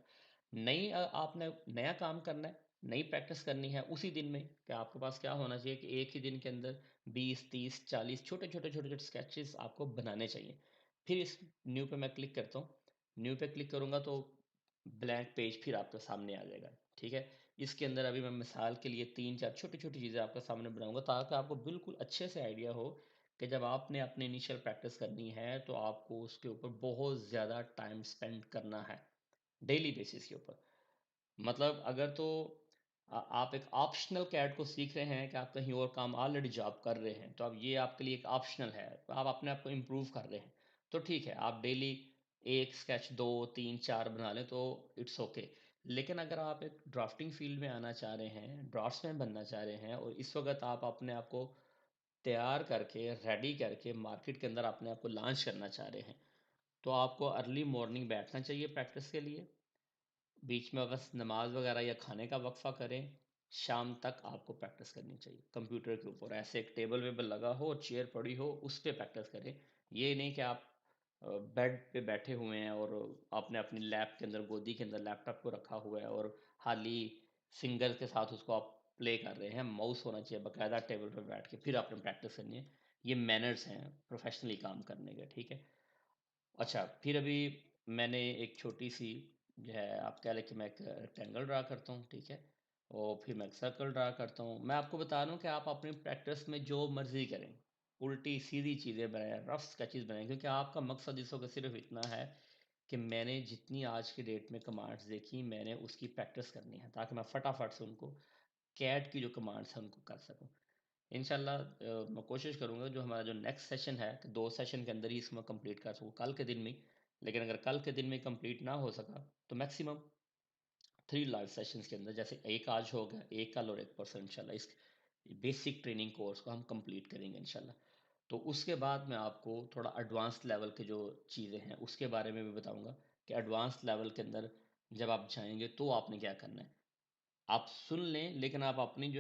Speaker 1: नई आपने नया काम करना है, नई प्रैक्टिस करनी है उसी दिन में, कि आपके पास क्या होना चाहिए कि एक ही दिन के अंदर 20 30 40 छोटे छोटे छोटे छोटे स्केचेस आपको बनाने चाहिए। फिर इस न्यू पे मैं क्लिक करता हूँ, न्यू पे क्लिक करूंगा तो ब्लैंक पेज फिर आपके सामने आ जाएगा, ठीक है। इसके अंदर अभी मैं मिसाल के लिए 3 4 छोटी छोटी चीज़ें आपके सामने बनाऊंगा ताकि आपको बिल्कुल अच्छे से आइडिया हो कि जब आपने अपनी इनिशियल प्रैक्टिस करनी है तो आपको उसके ऊपर बहुत ज़्यादा टाइम स्पेंड करना है, डेली बेसिस के ऊपर। मतलब अगर तो आप एक ऑप्शनल कैड को सीख रहे हैं कि आप कहीं और काम ऑलरेडी जॉब कर रहे हैं तो अब ये आपके लिए एक ऑप्शनल है, तो आप अपने आप को इम्प्रूव कर रहे हैं, तो ठीक है आप डेली एक स्केच 2, 3, 4 बना लें तो इट्स ओके। लेकिन अगर आप एक ड्राफ्टिंग फ़ील्ड में आना चाह रहे हैं, ड्राफ्ट्समैन बनना चाह रहे हैं और इस वक़्त आप अपने आप को तैयार करके, रेडी करके मार्केट के अंदर अपने आप को लॉन्च करना चाह रहे हैं, तो आपको अर्ली मॉर्निंग बैठना चाहिए प्रैक्टिस के लिए। बीच में बस नमाज वगैरह या खाने का वक्फा करें, शाम तक आपको प्रैक्टिस करनी चाहिए कंप्यूटर के ऊपर। ऐसे एक टेबल वेबल लगा हो, चेयर पड़ी हो, उस पे प्रैक्टिस करें। ये नहीं कि आप बेड पे बैठे हुए हैं और आपने अपनी लैप के अंदर, गोदी के अंदर लैपटॉप को रखा हुआ है और खाली फिंगर के साथ उसको आप प्ले कर रहे हैं। माउस होना चाहिए बाकायदा टेबल पे बैठ के, फिर आपने प्रैक्टिस करनी है। ये मैनर्स हैं प्रोफेशनली काम करने के, ठीक है। अच्छा, फिर अभी मैंने एक छोटी-सी जो है, आप कह लें कि मैं एक रेक्टेंगल ड्रा करता हूँ, ठीक है? और फिर मैं एक सर्कल ड्रा करता हूँ। मैं आपको बता रहा हूँ कि आप अपनी प्रैक्टिस में जो मर्ज़ी करें, उल्टी-सीधी चीज़ें बनाएँ, रफ़ स्केचेज़ बनाएँ, क्योंकि आपका मकसद इस वक़्त सिर्फ़ इतना है कि मैंने जितनी आज की डेट में कमांड्स देखी, मैंने उसकी प्रैक्टिस करनी है, ताकि मैं फटाफट से उनको कैट की जो कमांड्स हैं, उनको कर सकूँ। इंशाल्लाह मैं कोशिश करूँगा जो हमारा जो नेक्स्ट सेशन है, 2 सेशन के अंदर ही इसको मैं कंप्लीट कर सकूँ, कल के दिन में ही। लेकिन अगर कल के दिन में कंप्लीट ना हो सका, तो मैक्सिमम 3 लाइव सेशंस के अंदर, जैसे एक आज हो गया, एक कल और एक परसों, इंशाल्लाह इस बेसिक ट्रेनिंग कोर्स को हम कंप्लीट करेंगे इंशाल्लाह। तो उसके बाद मैं आपको थोड़ा एडवांस लेवल के जो चीज़ें हैं, उसके बारे में भी बताऊँगा कि एडवांस लेवल के अंदर जब आप जाएँगे, तो आपने क्या करना है। आप सुन लें, लेकिन आप अपनी जो